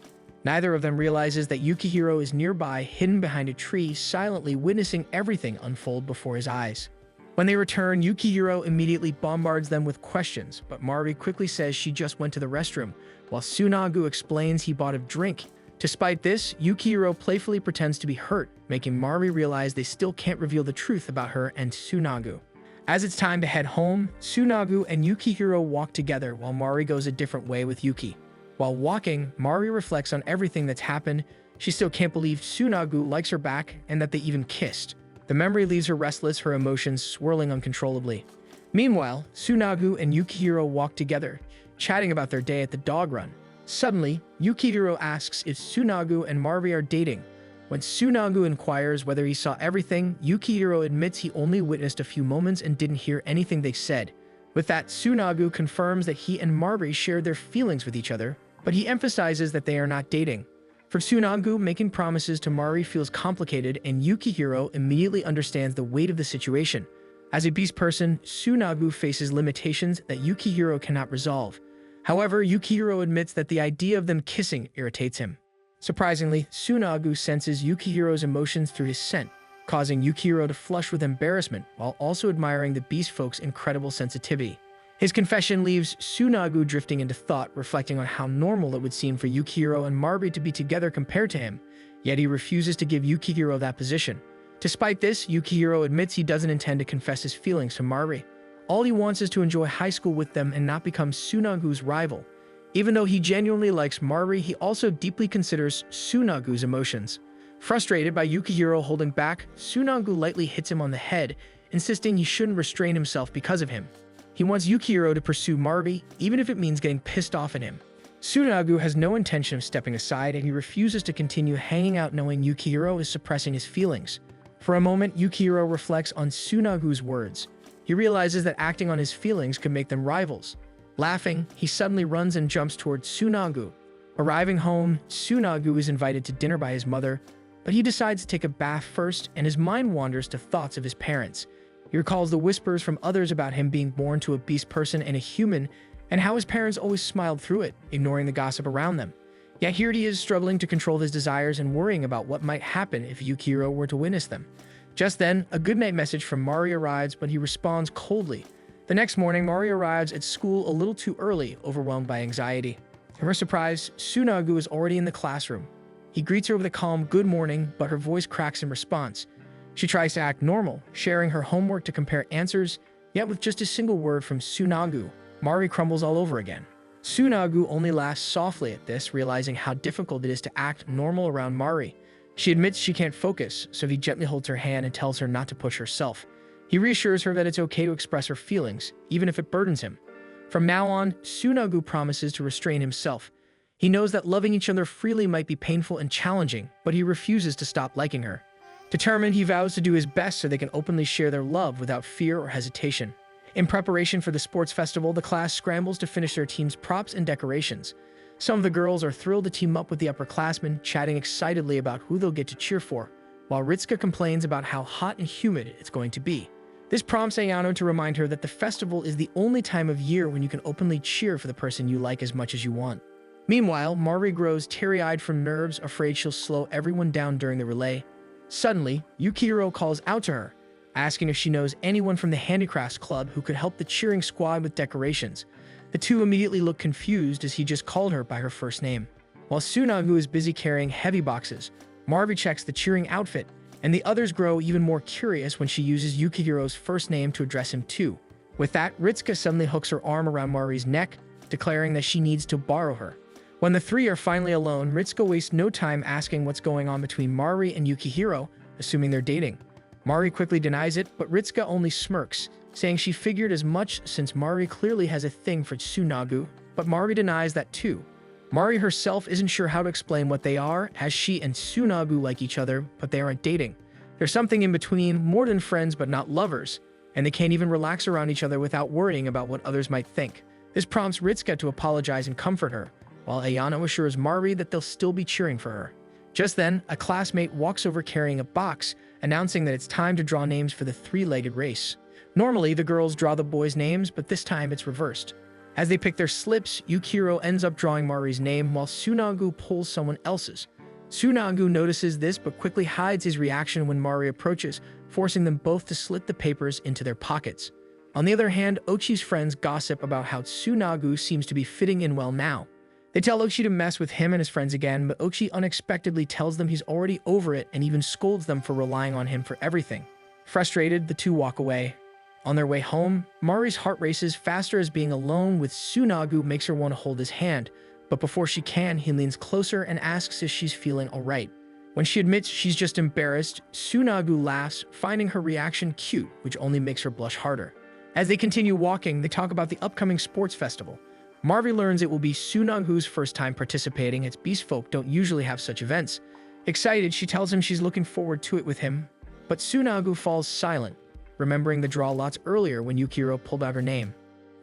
Neither of them realizes that Yukihiro is nearby, hidden behind a tree, silently witnessing everything unfold before his eyes. When they return, Yukihiro immediately bombards them with questions, but Mari quickly says she just went to the restroom, while Tsunagu explains he bought a drink. Despite this, Yukihiro playfully pretends to be hurt, making Mari realize they still can't reveal the truth about her and Tsunagu. As it's time to head home, Tsunagu and Yukihiro walk together while Mari goes a different way with Yuki. While walking, Mari reflects on everything that's happened. She still can't believe Tsunagu likes her back and that they even kissed. The memory leaves her restless, her emotions swirling uncontrollably. Meanwhile, Tsunagu and Yukihiro walk together, chatting about their day at the dog run. Suddenly, Yukihiro asks if Tsunagu and Mari are dating. When Tsunagu inquires whether he saw everything, Yukihiro admits he only witnessed a few moments and didn't hear anything they said. With that, Tsunagu confirms that he and Mari shared their feelings with each other, but he emphasizes that they are not dating. For Tsunagu, making promises to Mari feels complicated, and Yukihiro immediately understands the weight of the situation. As a beast person, Tsunagu faces limitations that Yukihiro cannot resolve. However, Yukihiro admits that the idea of them kissing irritates him. Surprisingly, Tsunagu senses Yukihiro's emotions through his scent, causing Yukihiro to flush with embarrassment while also admiring the beast folk's incredible sensitivity. His confession leaves Tsunagu drifting into thought, reflecting on how normal it would seem for Yukihiro and Mari to be together compared to him, yet he refuses to give Yukihiro that position. Despite this, Yukihiro admits he doesn't intend to confess his feelings to Mari. All he wants is to enjoy high school with them and not become Tsunagu's rival. Even though he genuinely likes Mari, he also deeply considers Tsunagu's emotions. Frustrated by Yukihiro holding back, Tsunagu lightly hits him on the head, insisting he shouldn't restrain himself because of him. He wants Yukihiro to pursue Mari, even if it means getting pissed off at him. Tsunagu has no intention of stepping aside, and he refuses to continue hanging out knowing Yukihiro is suppressing his feelings. For a moment, Yukihiro reflects on Tsunagu's words. He realizes that acting on his feelings could make them rivals. Laughing, he suddenly runs and jumps towards Tsunagu. Arriving home, Tsunagu is invited to dinner by his mother, but he decides to take a bath first, and his mind wanders to thoughts of his parents. He recalls the whispers from others about him being born to a beast person and a human, and how his parents always smiled through it, ignoring the gossip around them. Yet here he is struggling to control his desires and worrying about what might happen if Yukihiro were to witness them. Just then, a goodnight message from Mari arrives, but he responds coldly. The next morning, Mari arrives at school a little too early, overwhelmed by anxiety. To her surprise, Tsunagu is already in the classroom. He greets her with a calm "good morning," but her voice cracks in response. She tries to act normal, sharing her homework to compare answers, yet with just a single word from Tsunagu, Mari crumbles all over again. Tsunagu only laughs softly at this, realizing how difficult it is to act normal around Mari. She admits she can't focus, so he gently holds her hand and tells her not to push herself. He reassures her that it's okay to express her feelings, even if it burdens him. From now on, Tsunagu promises to restrain himself. He knows that loving each other freely might be painful and challenging, but he refuses to stop liking her. Determined, he vows to do his best so they can openly share their love without fear or hesitation. In preparation for the sports festival, the class scrambles to finish their team's props and decorations. Some of the girls are thrilled to team up with the upperclassmen, chatting excitedly about who they'll get to cheer for, while Ritsuka complains about how hot and humid it's going to be. This prompts Ayano to remind her that the festival is the only time of year when you can openly cheer for the person you like as much as you want. Meanwhile, Mari grows teary-eyed from nerves, afraid she'll slow everyone down during the relay. Suddenly, Yukihiro calls out to her, asking if she knows anyone from the Handicrafts Club who could help the cheering squad with decorations. The two immediately look confused as he just called her by her first name. While Tsunagu is busy carrying heavy boxes, Marvi checks the cheering outfit, and the others grow even more curious when she uses Yukihiro's first name to address him too. With that, Ritsuka suddenly hooks her arm around Mari's neck, declaring that she needs to borrow her. When the three are finally alone, Ritsuka wastes no time asking what's going on between Mari and Yukihiro, assuming they're dating. Mari quickly denies it, but Ritsuka only smirks, saying she figured as much since Mari clearly has a thing for Tsunagu, but Mari denies that too. Mari herself isn't sure how to explain what they are, as she and Tsunagu like each other, but they aren't dating. There's something in between, more than friends but not lovers, and they can't even relax around each other without worrying about what others might think. This prompts Ritsuka to apologize and comfort her, while Ayano assures Mari that they'll still be cheering for her. Just then, a classmate walks over carrying a box, announcing that it's time to draw names for the three-legged race. Normally, the girls draw the boys' names, but this time it's reversed. As they pick their slips, Yukihiro ends up drawing Mari's name while Tsunagu pulls someone else's. Tsunagu notices this but quickly hides his reaction when Mari approaches, forcing them both to slit the papers into their pockets. On the other hand, Ochi's friends gossip about how Tsunagu seems to be fitting in well now. They tell Ochi to mess with him and his friends again, but Ochi unexpectedly tells them he's already over it and even scolds them for relying on him for everything. Frustrated, the two walk away. On their way home, Mari's heart races faster as being alone with Tsunagu makes her want to hold his hand, but before she can, he leans closer and asks if she's feeling alright. When she admits she's just embarrassed, Tsunagu laughs, finding her reaction cute, which only makes her blush harder. As they continue walking, they talk about the upcoming sports festival. Marvi learns it will be Tsunagu's first time participating, as beast folk don't usually have such events. Excited, she tells him she's looking forward to it with him, but Tsunagu falls silent, remembering the draw lots earlier when Yukihiro pulled out her name.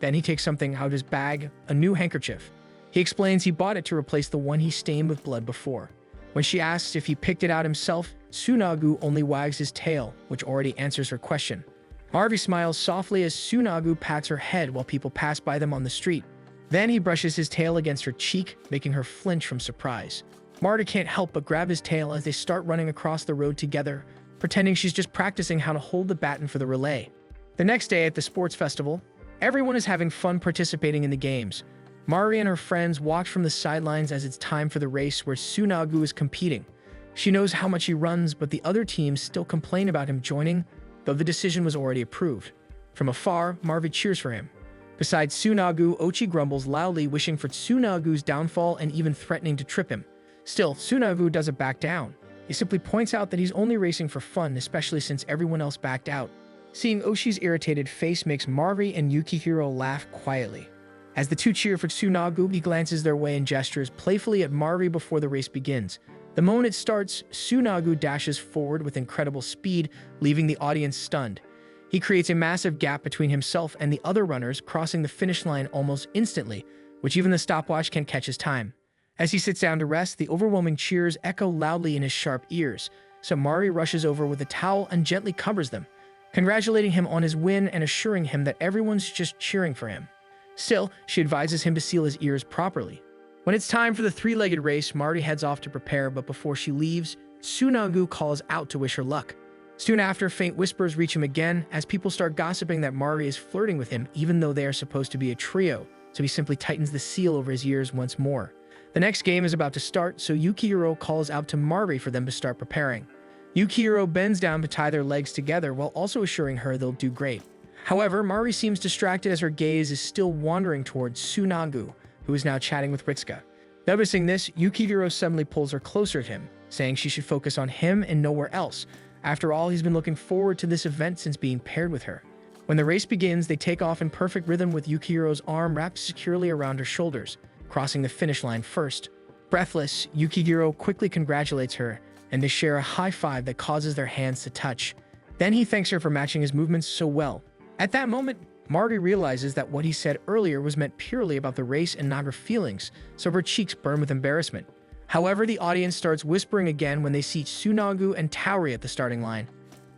Then he takes something out of his bag, a new handkerchief. He explains he bought it to replace the one he stained with blood before. When she asks if he picked it out himself, Tsunagu only wags his tail, which already answers her question. Marvi smiles softly as Tsunagu pats her head while people pass by them on the street. Then he brushes his tail against her cheek, making her flinch from surprise. Marta can't help but grab his tail as they start running across the road together, pretending she's just practicing how to hold the baton for the relay. The next day at the sports festival, everyone is having fun participating in the games. Mari and her friends watch from the sidelines as it's time for the race where Tsunagu is competing. She knows how much he runs, but the other teams still complain about him joining, though the decision was already approved. From afar, Marvi cheers for him. Besides Tsunagu, Ochi grumbles loudly, wishing for Tsunagu's downfall and even threatening to trip him. Still, Tsunagu doesn't back down. He simply points out that he's only racing for fun, especially since everyone else backed out. Seeing Oshi's irritated face makes Marvi and Yukihiro laugh quietly. As the two cheer for Tsunagu, he glances their way and gestures playfully at Marvi before the race begins. The moment it starts, Tsunagu dashes forward with incredible speed, leaving the audience stunned. He creates a massive gap between himself and the other runners, crossing the finish line almost instantly, which even the stopwatch can't catch his time. As he sits down to rest, the overwhelming cheers echo loudly in his sharp ears, so Mari rushes over with a towel and gently covers them, congratulating him on his win and assuring him that everyone's just cheering for him. Still, she advises him to seal his ears properly. When it's time for the three-legged race, Mari heads off to prepare, but before she leaves, Tsunagu calls out to wish her luck. Soon after, faint whispers reach him again as people start gossiping that Mari is flirting with him even though they are supposed to be a trio, so he simply tightens the seal over his ears once more. The next game is about to start, so Yukihiro calls out to Mari for them to start preparing. Yukihiro bends down to tie their legs together while also assuring her they'll do great. However, Mari seems distracted as her gaze is still wandering towards Tsunagu, who is now chatting with Ritsuka. Noticing this, Yukihiro suddenly pulls her closer to him, saying she should focus on him and nowhere else. After all, he's been looking forward to this event since being paired with her. When the race begins, they take off in perfect rhythm with Yukihiro's arm wrapped securely around her shoulders, crossing the finish line first. Breathless, Yukihiro quickly congratulates her, and they share a high five that causes their hands to touch. Then he thanks her for matching his movements so well. At that moment, Marty realizes that what he said earlier was meant purely about the race and not her feelings, so her cheeks burn with embarrassment. However, the audience starts whispering again when they see Tsunagu and Tauri at the starting line.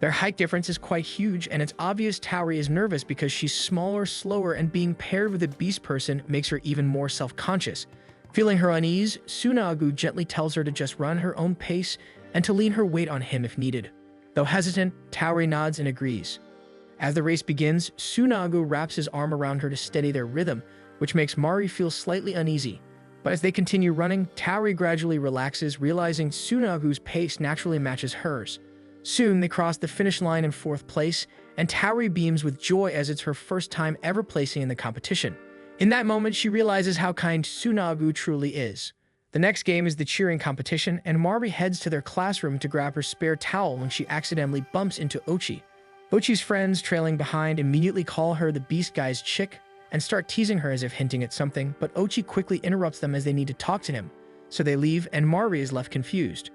Their height difference is quite huge, and it's obvious Tauri is nervous because she's smaller, slower, and being paired with a beast person makes her even more self-conscious. Feeling her unease, Tsunagu gently tells her to just run her own pace and to lean her weight on him if needed. Though hesitant, Tauri nods and agrees. As the race begins, Tsunagu wraps his arm around her to steady their rhythm, which makes Mari feel slightly uneasy. But as they continue running, Tauri gradually relaxes, realizing Tsunagu's pace naturally matches hers. Soon, they cross the finish line in 4th place, and Tauri beams with joy as it's her first time ever placing in the competition. In that moment, she realizes how kind Tsunagu truly is. The next game is the cheering competition, and Mari heads to their classroom to grab her spare towel when she accidentally bumps into Ochi. Ochi's friends, trailing behind, immediately call her the Beast Guy's chick and start teasing her as if hinting at something, but Ochi quickly interrupts them as they need to talk to him, so they leave and Mari is left confused.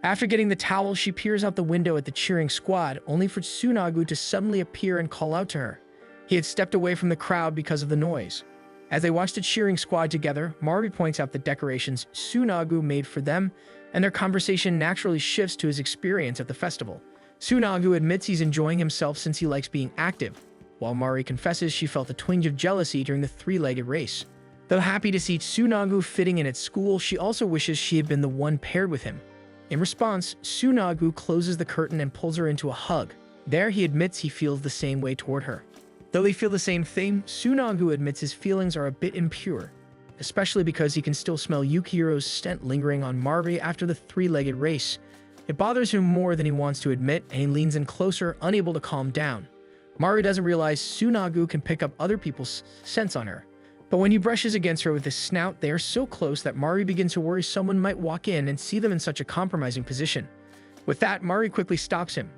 After getting the towel, she peers out the window at the cheering squad, only for Tsunagu to suddenly appear and call out to her. He had stepped away from the crowd because of the noise. As they watch the cheering squad together, Mari points out the decorations Tsunagu made for them, and their conversation naturally shifts to his experience at the festival. Tsunagu admits he's enjoying himself since he likes being active, while Mari confesses she felt a twinge of jealousy during the 3-legged race. Though happy to see Tsunagu fitting in at school, she also wishes she had been the one paired with him. In response, Tsunagu closes the curtain and pulls her into a hug. There, he admits he feels the same way toward her. Though they feel the same thing, Tsunagu admits his feelings are a bit impure, especially because he can still smell Yukihiro's scent lingering on Mari after the 3-legged race. It bothers him more than he wants to admit, and he leans in closer, unable to calm down. Mari doesn't realize Tsunagu can pick up other people's scents on her. But when he brushes against her with his snout, they are so close that Mari begins to worry someone might walk in and see them in such a compromising position. With that, Mari quickly stops him.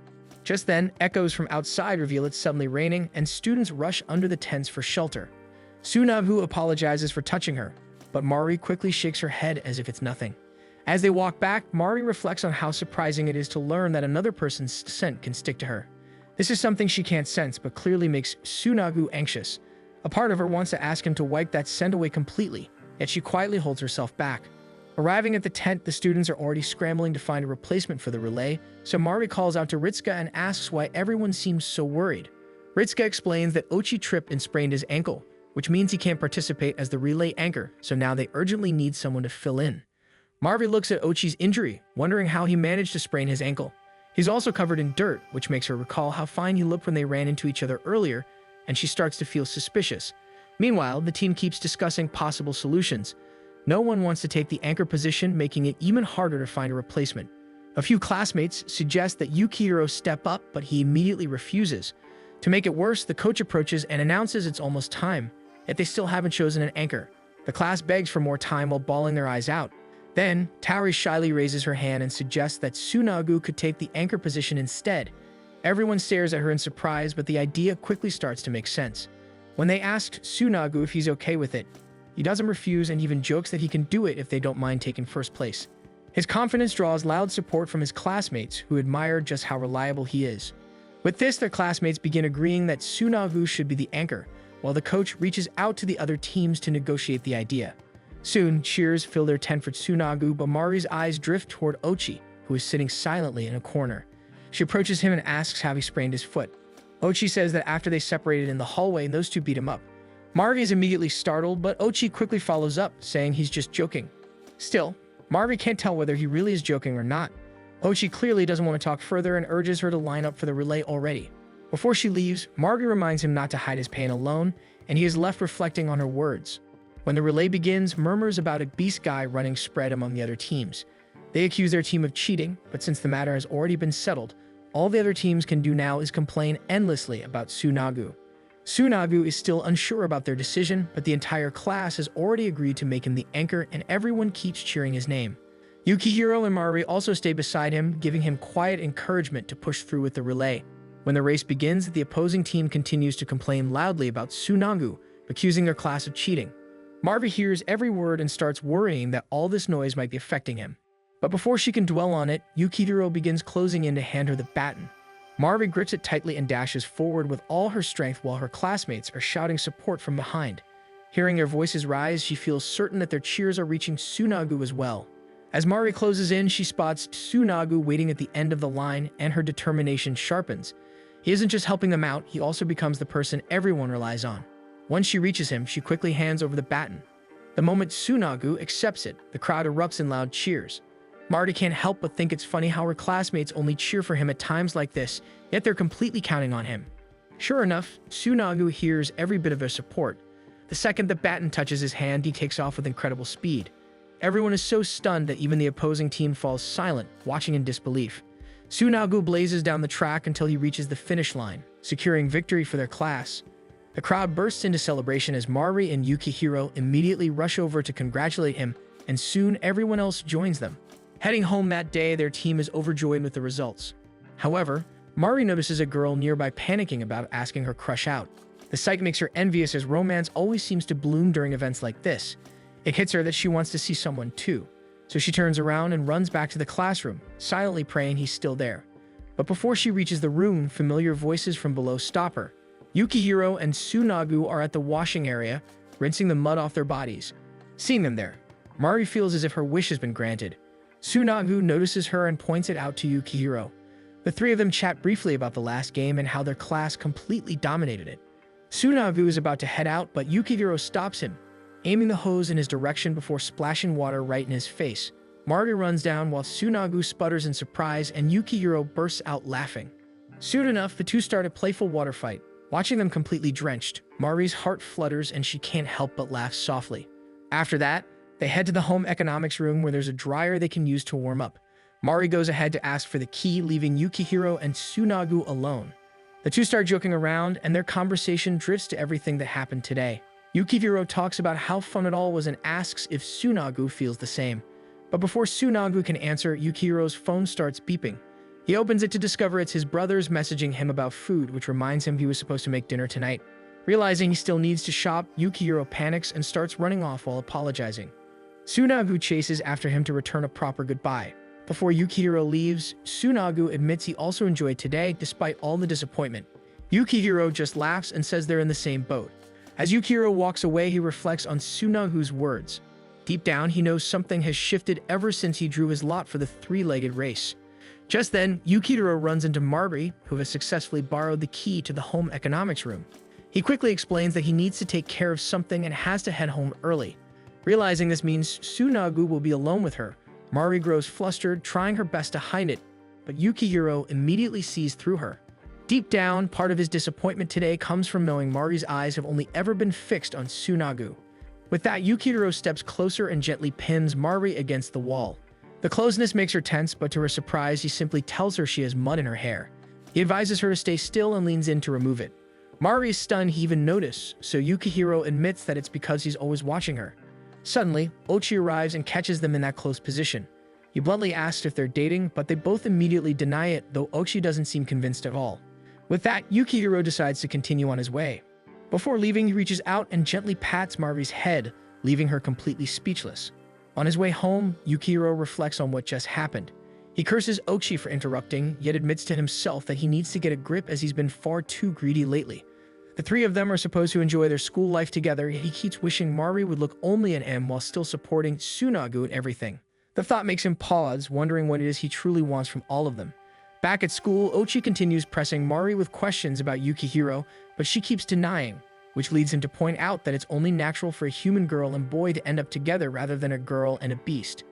Just then, echoes from outside reveal it's suddenly raining, and students rush under the tents for shelter. Tsunagu apologizes for touching her, but Mari quickly shakes her head as if it's nothing. As they walk back, Mari reflects on how surprising it is to learn that another person's scent can stick to her. This is something she can't sense, but clearly makes Tsunagu anxious. A part of her wants to ask him to wipe that scent away completely, yet she quietly holds herself back. Arriving at the tent, the students are already scrambling to find a replacement for the relay, so Mari calls out to Ritsuka and asks why everyone seems so worried. Ritsuka explains that Ochi tripped and sprained his ankle, which means he can't participate as the relay anchor, so now they urgently need someone to fill in. Mari looks at Ochi's injury, wondering how he managed to sprain his ankle. He's also covered in dirt, which makes her recall how fine he looked when they ran into each other earlier, and she starts to feel suspicious. Meanwhile, the team keeps discussing possible solutions. No one wants to take the anchor position, making it even harder to find a replacement. A few classmates suggest that Yukihiro step up, but he immediately refuses. To make it worse, the coach approaches and announces it's almost time, yet they still haven't chosen an anchor. The class begs for more time while bawling their eyes out. Then, Tauri shyly raises her hand and suggests that Tsunagu could take the anchor position instead. Everyone stares at her in surprise, but the idea quickly starts to make sense. When they asked Tsunagu if he's okay with it, he doesn't refuse and even jokes that he can do it if they don't mind taking first place. His confidence draws loud support from his classmates, who admire just how reliable he is. With this, their classmates begin agreeing that Tsunagu should be the anchor, while the coach reaches out to the other teams to negotiate the idea. Soon, cheers fill their tent for Tsunagu, but Mari's eyes drift toward Ochi, who is sitting silently in a corner. She approaches him and asks how he sprained his foot. Ochi says that after they separated in the hallway, those two beat him up. Mari is immediately startled, but Ochi quickly follows up, saying he's just joking. Still, Mari can't tell whether he really is joking or not. Ochi clearly doesn't want to talk further and urges her to line up for the relay already. Before she leaves, Mari reminds him not to hide his pain alone, and he is left reflecting on her words. When the relay begins, murmurs about a beast guy running spread among the other teams. They accuse their team of cheating, but since the matter has already been settled, all the other teams can do now is complain endlessly about Tsunagu. Tsunagu is still unsure about their decision, but the entire class has already agreed to make him the anchor, and everyone keeps cheering his name. Yukihiro and Mari also stay beside him, giving him quiet encouragement to push through with the relay. When the race begins, the opposing team continues to complain loudly about Tsunagu, accusing their class of cheating. Mari hears every word and starts worrying that all this noise might be affecting him. But before she can dwell on it, Yukihiro begins closing in to hand her the baton. Mari grips it tightly and dashes forward with all her strength while her classmates are shouting support from behind. Hearing their voices rise, she feels certain that their cheers are reaching Tsunagu as well. As Mari closes in, she spots Tsunagu waiting at the end of the line, and her determination sharpens. He isn't just helping them out, he also becomes the person everyone relies on. Once she reaches him, she quickly hands over the baton. The moment Tsunagu accepts it, the crowd erupts in loud cheers. Mari can't help but think it's funny how her classmates only cheer for him at times like this, yet they're completely counting on him. Sure enough, Tsunagu hears every bit of their support. The second the baton touches his hand, he takes off with incredible speed. Everyone is so stunned that even the opposing team falls silent, watching in disbelief. Tsunagu blazes down the track until he reaches the finish line, securing victory for their class. The crowd bursts into celebration as Mari and Yukihiro immediately rush over to congratulate him, and soon everyone else joins them. Heading home that day, their team is overjoyed with the results. However, Mari notices a girl nearby panicking about asking her crush out. The sight makes her envious as romance always seems to bloom during events like this. It hits her that she wants to see someone too. So she turns around and runs back to the classroom, silently praying he's still there. But before she reaches the room, familiar voices from below stop her. Yukihiro and Tsunagu are at the washing area, rinsing the mud off their bodies. Seeing them there, Mari feels as if her wish has been granted. Tsunagu notices her and points it out to Yukihiro. The three of them chat briefly about the last game and how their class completely dominated it. Tsunagu is about to head out, but Yukihiro stops him, aiming the hose in his direction before splashing water right in his face. Mari runs down while Tsunagu sputters in surprise and Yukihiro bursts out laughing. Soon enough, the two start a playful water fight. Watching them completely drenched, Mari's heart flutters and she can't help but laugh softly. After that, they head to the home economics room where there's a dryer they can use to warm up. Mari goes ahead to ask for the key, leaving Yukihiro and Tsunagu alone. The two start joking around and their conversation drifts to everything that happened today. Yukihiro talks about how fun it all was and asks if Tsunagu feels the same. But before Tsunagu can answer, Yukihiro's phone starts beeping. He opens it to discover it's his brothers messaging him about food, which reminds him he was supposed to make dinner tonight. Realizing he still needs to shop, Yukihiro panics and starts running off while apologizing. Tsunagu chases after him to return a proper goodbye. Before Yukihiro leaves, Tsunagu admits he also enjoyed today despite all the disappointment. Yukihiro just laughs and says they're in the same boat. As Yukihiro walks away, he reflects on Tsunagu's words. Deep down, he knows something has shifted ever since he drew his lot for the three-legged race. Just then, Yukihiro runs into Mari, who has successfully borrowed the key to the home economics room. He quickly explains that he needs to take care of something and has to head home early. Realizing this means Tsunagu will be alone with her, Mari grows flustered, trying her best to hide it, but Yukihiro immediately sees through her. Deep down, part of his disappointment today comes from knowing Mari's eyes have only ever been fixed on Tsunagu. With that, Yukihiro steps closer and gently pins Mari against the wall. The closeness makes her tense, but to her surprise, he simply tells her she has mud in her hair. He advises her to stay still and leans in to remove it. Mari is stunned he even noticed, so Yukihiro admits that it's because he's always watching her. Suddenly, Ochi arrives and catches them in that close position. He bluntly asks if they're dating, but they both immediately deny it, though Ochi doesn't seem convinced at all. With that, Yukihiro decides to continue on his way. Before leaving, he reaches out and gently pats Mari's head, leaving her completely speechless. On his way home, Yukihiro reflects on what just happened. He curses Ochi for interrupting, yet admits to himself that he needs to get a grip as he's been far too greedy lately. The three of them are supposed to enjoy their school life together, yet he keeps wishing Mari would look only at him while still supporting Tsunagu in everything. The thought makes him pause, wondering what it is he truly wants from all of them. Back at school, Ochi continues pressing Mari with questions about Yukihiro, but she keeps denying, which leads him to point out that it's only natural for a human girl and boy to end up together rather than a girl and a beast.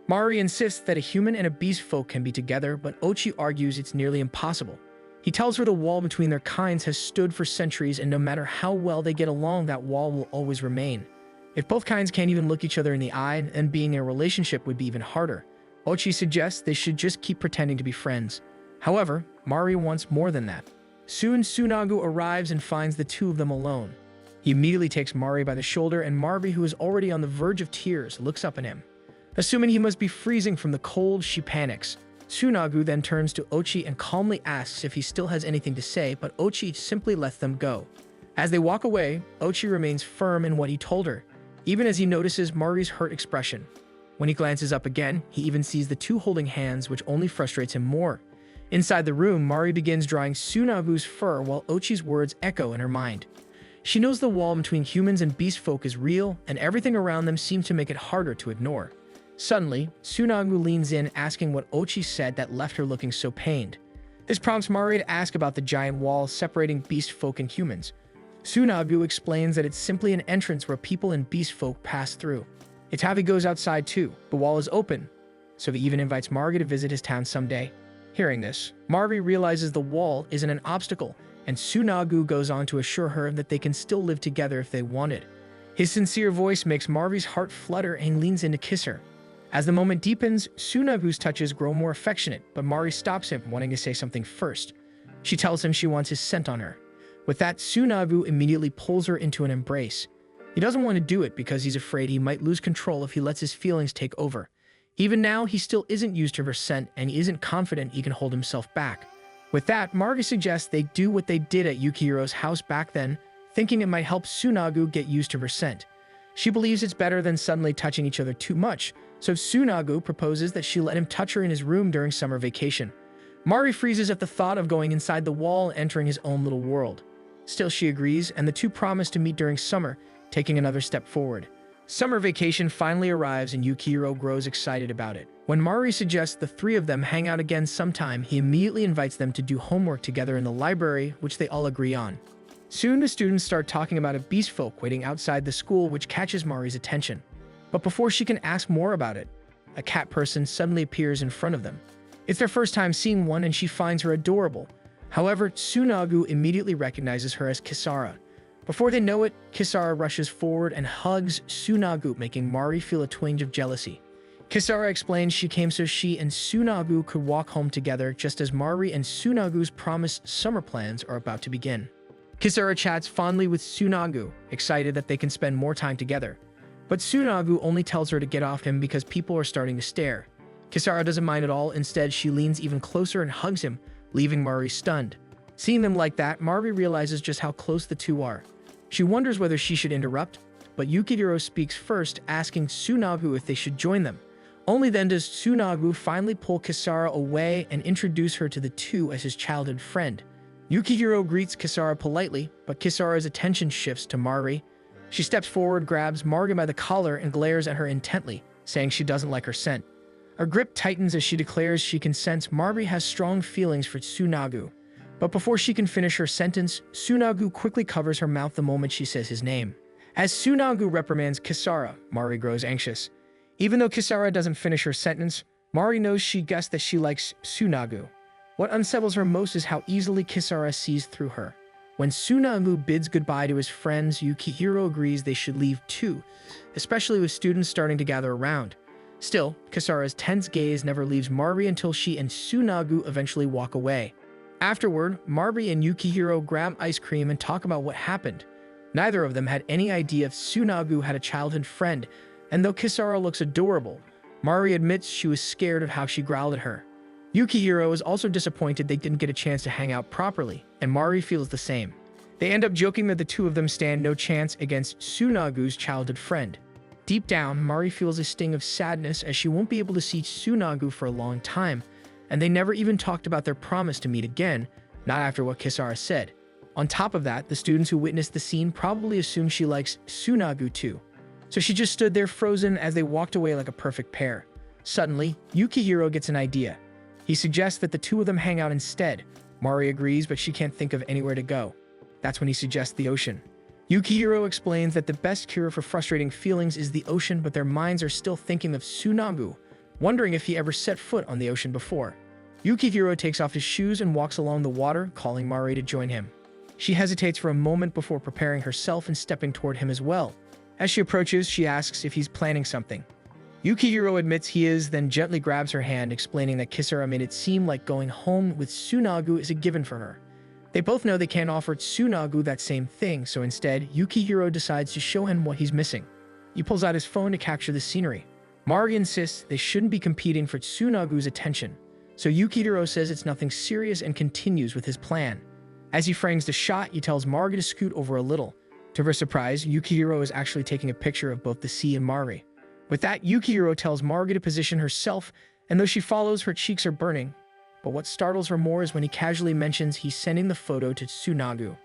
Mari insists that a human and a beast folk can be together, but Ochi argues it's nearly impossible. He tells her the wall between their kinds has stood for centuries, and no matter how well they get along, that wall will always remain. If both kinds can't even look each other in the eye, then being in a relationship would be even harder. Ochi suggests they should just keep pretending to be friends. However, Mari wants more than that. Soon, Tsunagu arrives and finds the two of them alone. He immediately takes Mari by the shoulder, and Mari, who is already on the verge of tears, looks up at him. Assuming he must be freezing from the cold, she panics. Tsunagu then turns to Ochi and calmly asks if he still has anything to say, but Ochi simply lets them go. As they walk away, Ochi remains firm in what he told her, even as he notices Mari's hurt expression. When he glances up again, he even sees the two holding hands, which only frustrates him more. Inside the room, Mari begins drawing Tsunagu's fur while Ochi's words echo in her mind. She knows the wall between humans and beast folk is real, and everything around them seems to make it harder to ignore. Suddenly, Tsunagu leans in, asking what Ochi said that left her looking so pained. This prompts Mari to ask about the giant wall separating beast folk and humans. Tsunagu explains that it's simply an entrance where people and beast folk pass through. Itavi goes outside too. The wall is open, so he even invites Mari to visit his town someday. Hearing this, Mari realizes the wall isn't an obstacle, and Tsunagu goes on to assure her that they can still live together if they wanted. His sincere voice makes Marvi's heart flutter and leans in to kiss her. As the moment deepens, Tsunagu's touches grow more affectionate, but Mari stops him, wanting to say something first. She tells him she wants his scent on her. With that, Tsunagu immediately pulls her into an embrace. He doesn't want to do it because he's afraid he might lose control if he lets his feelings take over. Even now, he still isn't used to her scent, and he isn't confident he can hold himself back. With that, Mari suggests they do what they did at Yukihiro's house back then, thinking it might help Tsunagu get used to her scent. She believes it's better than suddenly touching each other too much, so Tsunagu proposes that she let him touch her in his room during summer vacation. Mari freezes at the thought of going inside the wall and entering his own little world. Still, she agrees, and the two promise to meet during summer, taking another step forward. Summer vacation finally arrives and Yukihiro grows excited about it. When Mari suggests the three of them hang out again sometime, he immediately invites them to do homework together in the library, which they all agree on. Soon, the students start talking about a beast folk waiting outside the school, which catches Mari's attention. But before she can ask more about it, a cat person suddenly appears in front of them. It's their first time seeing one and she finds her adorable. However, Tsunagu immediately recognizes her as Kisara. Before they know it, Kisara rushes forward and hugs Tsunagu, making Mari feel a twinge of jealousy. Kisara explains she came so she and Tsunagu could walk home together, just as Mari and Tsunagu's promised summer plans are about to begin. Kisara chats fondly with Tsunagu, excited that they can spend more time together. But Tsunagu only tells her to get off him because people are starting to stare. Kisara doesn't mind at all. Instead, she leans even closer and hugs him, leaving Mari stunned. Seeing them like that, Mari realizes just how close the two are. She wonders whether she should interrupt, but Yukihiro speaks first, asking Tsunagu if they should join them. Only then does Tsunagu finally pull Kisara away and introduce her to the two as his childhood friend. Yukihiro greets Kisara politely, but Kisara's attention shifts to Mari. She steps forward, grabs Mari by the collar, and glares at her intently, saying she doesn't like her scent. Her grip tightens as she declares she can sense Mari has strong feelings for Tsunagu. But before she can finish her sentence, Tsunagu quickly covers her mouth the moment she says his name. As Tsunagu reprimands Kisara, Mari grows anxious. Even though Kisara doesn't finish her sentence, Mari knows she guessed that she likes Tsunagu. What unsettles her most is how easily Kisara sees through her. When Tsunagu bids goodbye to his friends, Yukihiro agrees they should leave too, especially with students starting to gather around. Still, Kisara's tense gaze never leaves Mari until she and Tsunagu eventually walk away. Afterward, Mari and Yukihiro grab ice cream and talk about what happened. Neither of them had any idea if Tsunagu had a childhood friend, and though Kisara looks adorable, Mari admits she was scared of how she growled at her. Yukihiro is also disappointed they didn't get a chance to hang out properly, and Mari feels the same. They end up joking that the two of them stand no chance against Tsunagu's childhood friend. Deep down, Mari feels a sting of sadness as she won't be able to see Tsunagu for a long time, and they never even talked about their promise to meet again, not after what Kisara said. On top of that, the students who witnessed the scene probably assumed she likes Tsunagu too. So she just stood there frozen as they walked away like a perfect pair. Suddenly, Yukihiro gets an idea. He suggests that the two of them hang out instead. Mari agrees, but she can't think of anywhere to go. That's when he suggests the ocean. Yukihiro explains that the best cure for frustrating feelings is the ocean, but their minds are still thinking of Tsunagu, wondering if he ever set foot on the ocean before. Yukihiro takes off his shoes and walks along the water, calling Mari to join him. She hesitates for a moment before preparing herself and stepping toward him as well. As she approaches, she asks if he's planning something. Yukihiro admits he is, then gently grabs her hand, explaining that Kisara made it seem like going home with Tsunagu is a given for her. They both know they can't offer Tsunagu that same thing, so instead, Yukihiro decides to show him what he's missing. He pulls out his phone to capture the scenery. Mari insists they shouldn't be competing for Tsunagu's attention, so Yukihiro says it's nothing serious and continues with his plan. As he frames the shot, he tells Mari to scoot over a little. To her surprise, Yukihiro is actually taking a picture of both the sea and Mari. With that, Yukihiro tells Mari to position herself, and though she follows, her cheeks are burning. But what startles her more is when he casually mentions he's sending the photo to Tsunagu.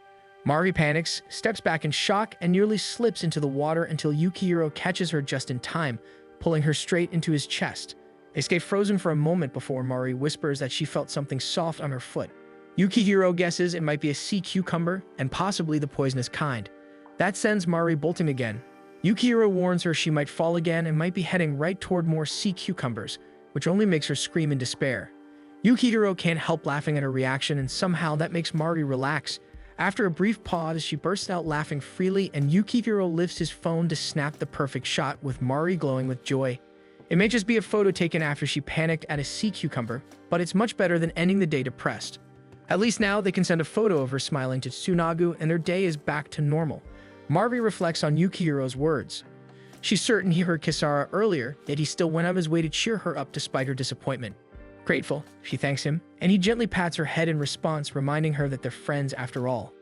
Mari panics, steps back in shock, and nearly slips into the water until Yukihiro catches her just in time, pulling her straight into his chest. They stay frozen for a moment before Mari whispers that she felt something soft on her foot. Yukihiro guesses it might be a sea cucumber, and possibly the poisonous kind. That sends Mari bolting again. Yukihiro warns her she might fall again and might be heading right toward more sea cucumbers, which only makes her scream in despair. Yukihiro can't help laughing at her reaction, and somehow that makes Mari relax. After a brief pause, she bursts out laughing freely, and Yukihiro lifts his phone to snap the perfect shot with Mari glowing with joy. It may just be a photo taken after she panicked at a sea cucumber, but it's much better than ending the day depressed. At least now they can send a photo of her smiling to Tsunagu and their day is back to normal. Mari reflects on Yukihiro's words. She's certain he heard Kisara earlier, yet he still went out of his way to cheer her up despite her disappointment. Grateful, she thanks him, and he gently pats her head in response, reminding her that they're friends after all.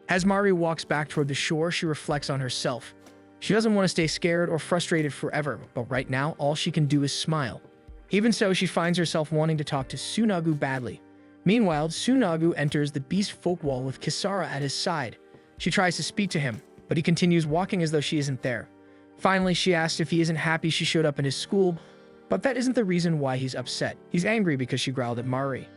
As Mari walks back toward the shore, she reflects on herself. She doesn't want to stay scared or frustrated forever, but right now all she can do is smile. Even so, she finds herself wanting to talk to Tsunagu badly. Meanwhile, Tsunagu enters the beast folk wall with Kisara at his side. She tries to speak to him, but he continues walking as though she isn't there. Finally, she asks if he isn't happy she showed up in his school, but that isn't the reason why he's upset. He's angry because she growled at Mari.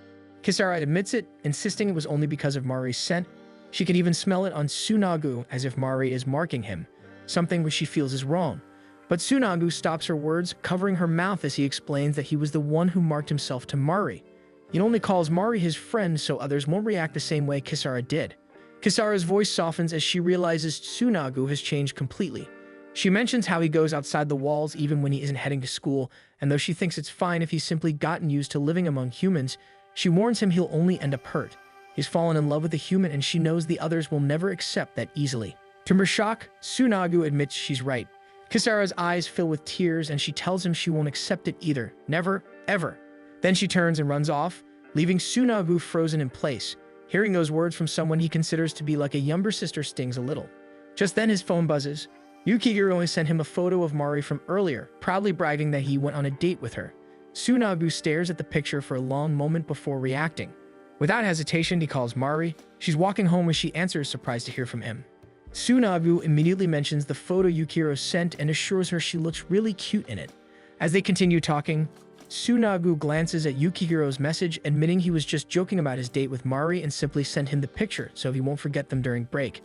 Kisara admits it, insisting it was only because of Mari's scent. She can even smell it on Tsunagu as if Mari is marking him, something which she feels is wrong. But Tsunagu stops her words, covering her mouth as he explains that he was the one who marked himself to Mari. He only calls Mari his friend so others won't react the same way Kisara did. Kisara's voice softens as she realizes Tsunagu has changed completely. She mentions how he goes outside the walls even when he isn't heading to school, and though she thinks it's fine if he's simply gotten used to living among humans, she warns him he'll only end up hurt. He's fallen in love with a human and she knows the others will never accept that easily. To her shock, Tsunagu admits she's right. Kisara's eyes fill with tears and she tells him she won't accept it either. Never, ever. Then she turns and runs off, leaving Tsunagu frozen in place. Hearing those words from someone he considers to be like a younger sister stings a little. Just then his phone buzzes. Yukihiro has sent him a photo of Mari from earlier, proudly bragging that he went on a date with her. Tsunagu stares at the picture for a long moment before reacting. Without hesitation, he calls Mari. She's walking home when she answers, surprised to hear from him. Tsunagu immediately mentions the photo Yukihiro sent and assures her she looks really cute in it. As they continue talking, Tsunagu glances at Yukihiro's message, admitting he was just joking about his date with Mari and simply sent him the picture so he won't forget them during break.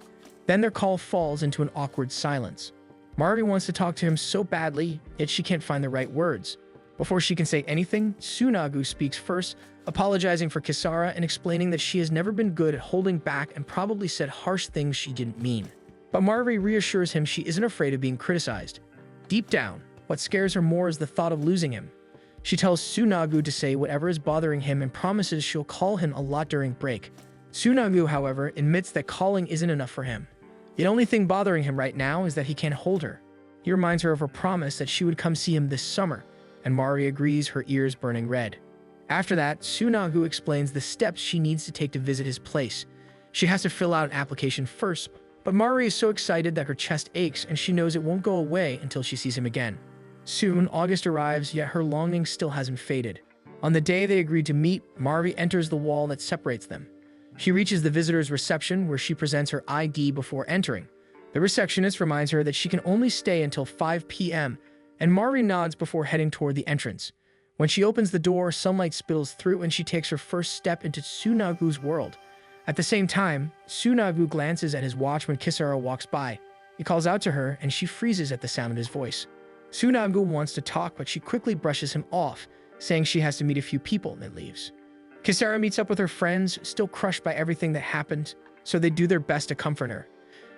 Then their call falls into an awkward silence. Mari wants to talk to him so badly, yet she can't find the right words. Before she can say anything, Tsunagu speaks first, apologizing for Kisara and explaining that she has never been good at holding back and probably said harsh things she didn't mean. But Mari reassures him she isn't afraid of being criticized. Deep down, what scares her more is the thought of losing him. She tells Tsunagu to say whatever is bothering him and promises she'll call him a lot during break. Tsunagu, however, admits that calling isn't enough for him. The only thing bothering him right now is that he can't hold her. He reminds her of her promise that she would come see him this summer, and Mari agrees, her ears burning red. After that, Tsunagu explains the steps she needs to take to visit his place. She has to fill out an application first, but Mari is so excited that her chest aches and she knows it won't go away until she sees him again. Soon, August arrives, yet her longing still hasn't faded. On the day they agreed to meet, Mari enters the wall that separates them. She reaches the visitor's reception where she presents her ID before entering. The receptionist reminds her that she can only stay until 5 p.m., and Mari nods before heading toward the entrance. When she opens the door, sunlight spills through and she takes her first step into Tsunagu's world. At the same time, Tsunagu glances at his watch when Kisara walks by. He calls out to her and she freezes at the sound of his voice. Tsunagu wants to talk, but she quickly brushes him off, saying she has to meet a few people and then leaves. Kisara meets up with her friends, still crushed by everything that happened, so they do their best to comfort her.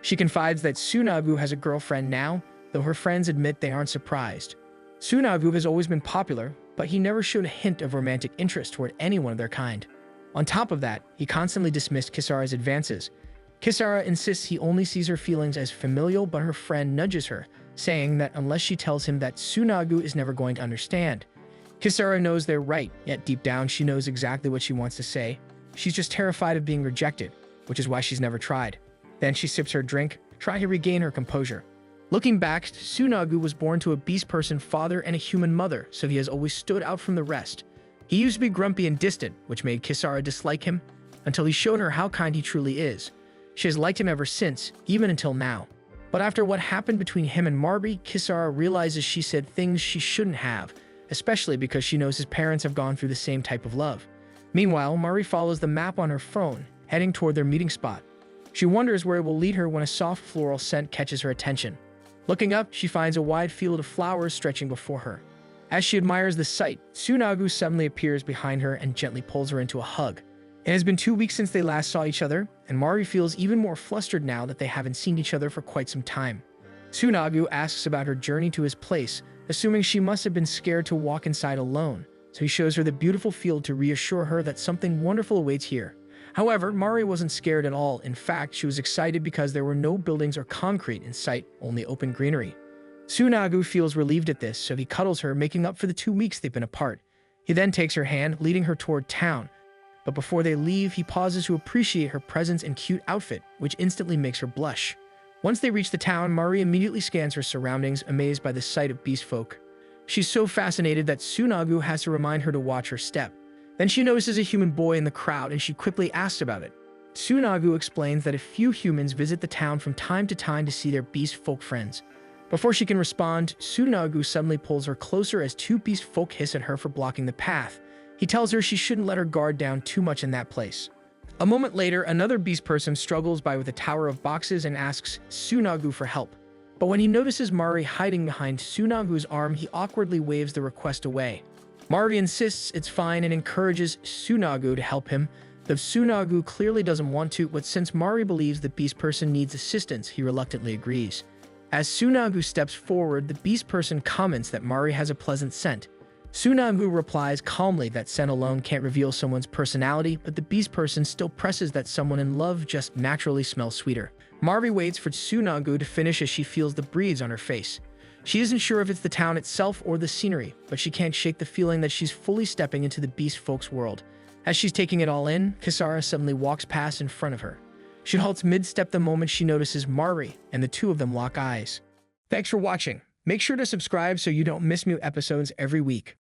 She confides that Tsunagu has a girlfriend now, though her friends admit they aren't surprised. Tsunagu has always been popular, but he never showed a hint of romantic interest toward anyone of their kind. On top of that, he constantly dismissed Kisara's advances. Kisara insists he only sees her feelings as familial, but her friend nudges her, saying that unless she tells him that Tsunagu is never going to understand. Kisara knows they're right, yet deep down she knows exactly what she wants to say. She's just terrified of being rejected, which is why she's never tried. Then she sips her drink, trying to regain her composure. Looking back, Tsunagu was born to a beast person father and a human mother, so he has always stood out from the rest. He used to be grumpy and distant, which made Kisara dislike him, until he showed her how kind he truly is. She has liked him ever since, even until now. But after what happened between him and Mari, Kisara realizes she said things she shouldn't have, especially because she knows his parents have gone through the same type of love. Meanwhile, Mari follows the map on her phone, heading toward their meeting spot. She wonders where it will lead her when a soft floral scent catches her attention. Looking up, she finds a wide field of flowers stretching before her. As she admires the sight, Tsunagu suddenly appears behind her and gently pulls her into a hug. It has been 2 weeks since they last saw each other, and Mari feels even more flustered now that they haven't seen each other for quite some time. Tsunagu asks about her journey to his place, assuming she must have been scared to walk inside alone, so he shows her the beautiful field to reassure her that something wonderful awaits here. However, Mari wasn't scared at all. In fact, she was excited because there were no buildings or concrete in sight, only open greenery. Tsunagu feels relieved at this, so he cuddles her, making up for the 2 weeks they've been apart. He then takes her hand, leading her toward town. But before they leave, he pauses to appreciate her presence and cute outfit, which instantly makes her blush. Once they reach the town, Mari immediately scans her surroundings, amazed by the sight of beast folk. She's so fascinated that Tsunagu has to remind her to watch her step. Then she notices a human boy in the crowd, and she quickly asks about it. Tsunagu explains that a few humans visit the town from time to time to see their beast folk friends. Before she can respond, Tsunagu suddenly pulls her closer as 2 beast folk hiss at her for blocking the path. He tells her she shouldn't let her guard down too much in that place. A moment later, another beast person struggles by with a tower of boxes and asks Tsunagu for help. But when he notices Mari hiding behind Tsunagu's arm, he awkwardly waves the request away. Mari insists it's fine and encourages Tsunagu to help him, though Tsunagu clearly doesn't want to, but since Mari believes the beast person needs assistance, he reluctantly agrees. As Tsunagu steps forward, the beast person comments that Mari has a pleasant scent. Tsunagu replies calmly that scent alone can't reveal someone's personality, but the beast person still presses that someone in love just naturally smells sweeter. Mari waits for Tsunagu to finish as she feels the breeze on her face. She isn't sure if it's the town itself or the scenery, but she can't shake the feeling that she's fully stepping into the beast folks' world. As she's taking it all in, Kisara suddenly walks past in front of her. She halts mid-step the moment she notices Mari, and the two of them lock eyes. Thanks for watching. Make sure to subscribe so you don't miss new episodes every week.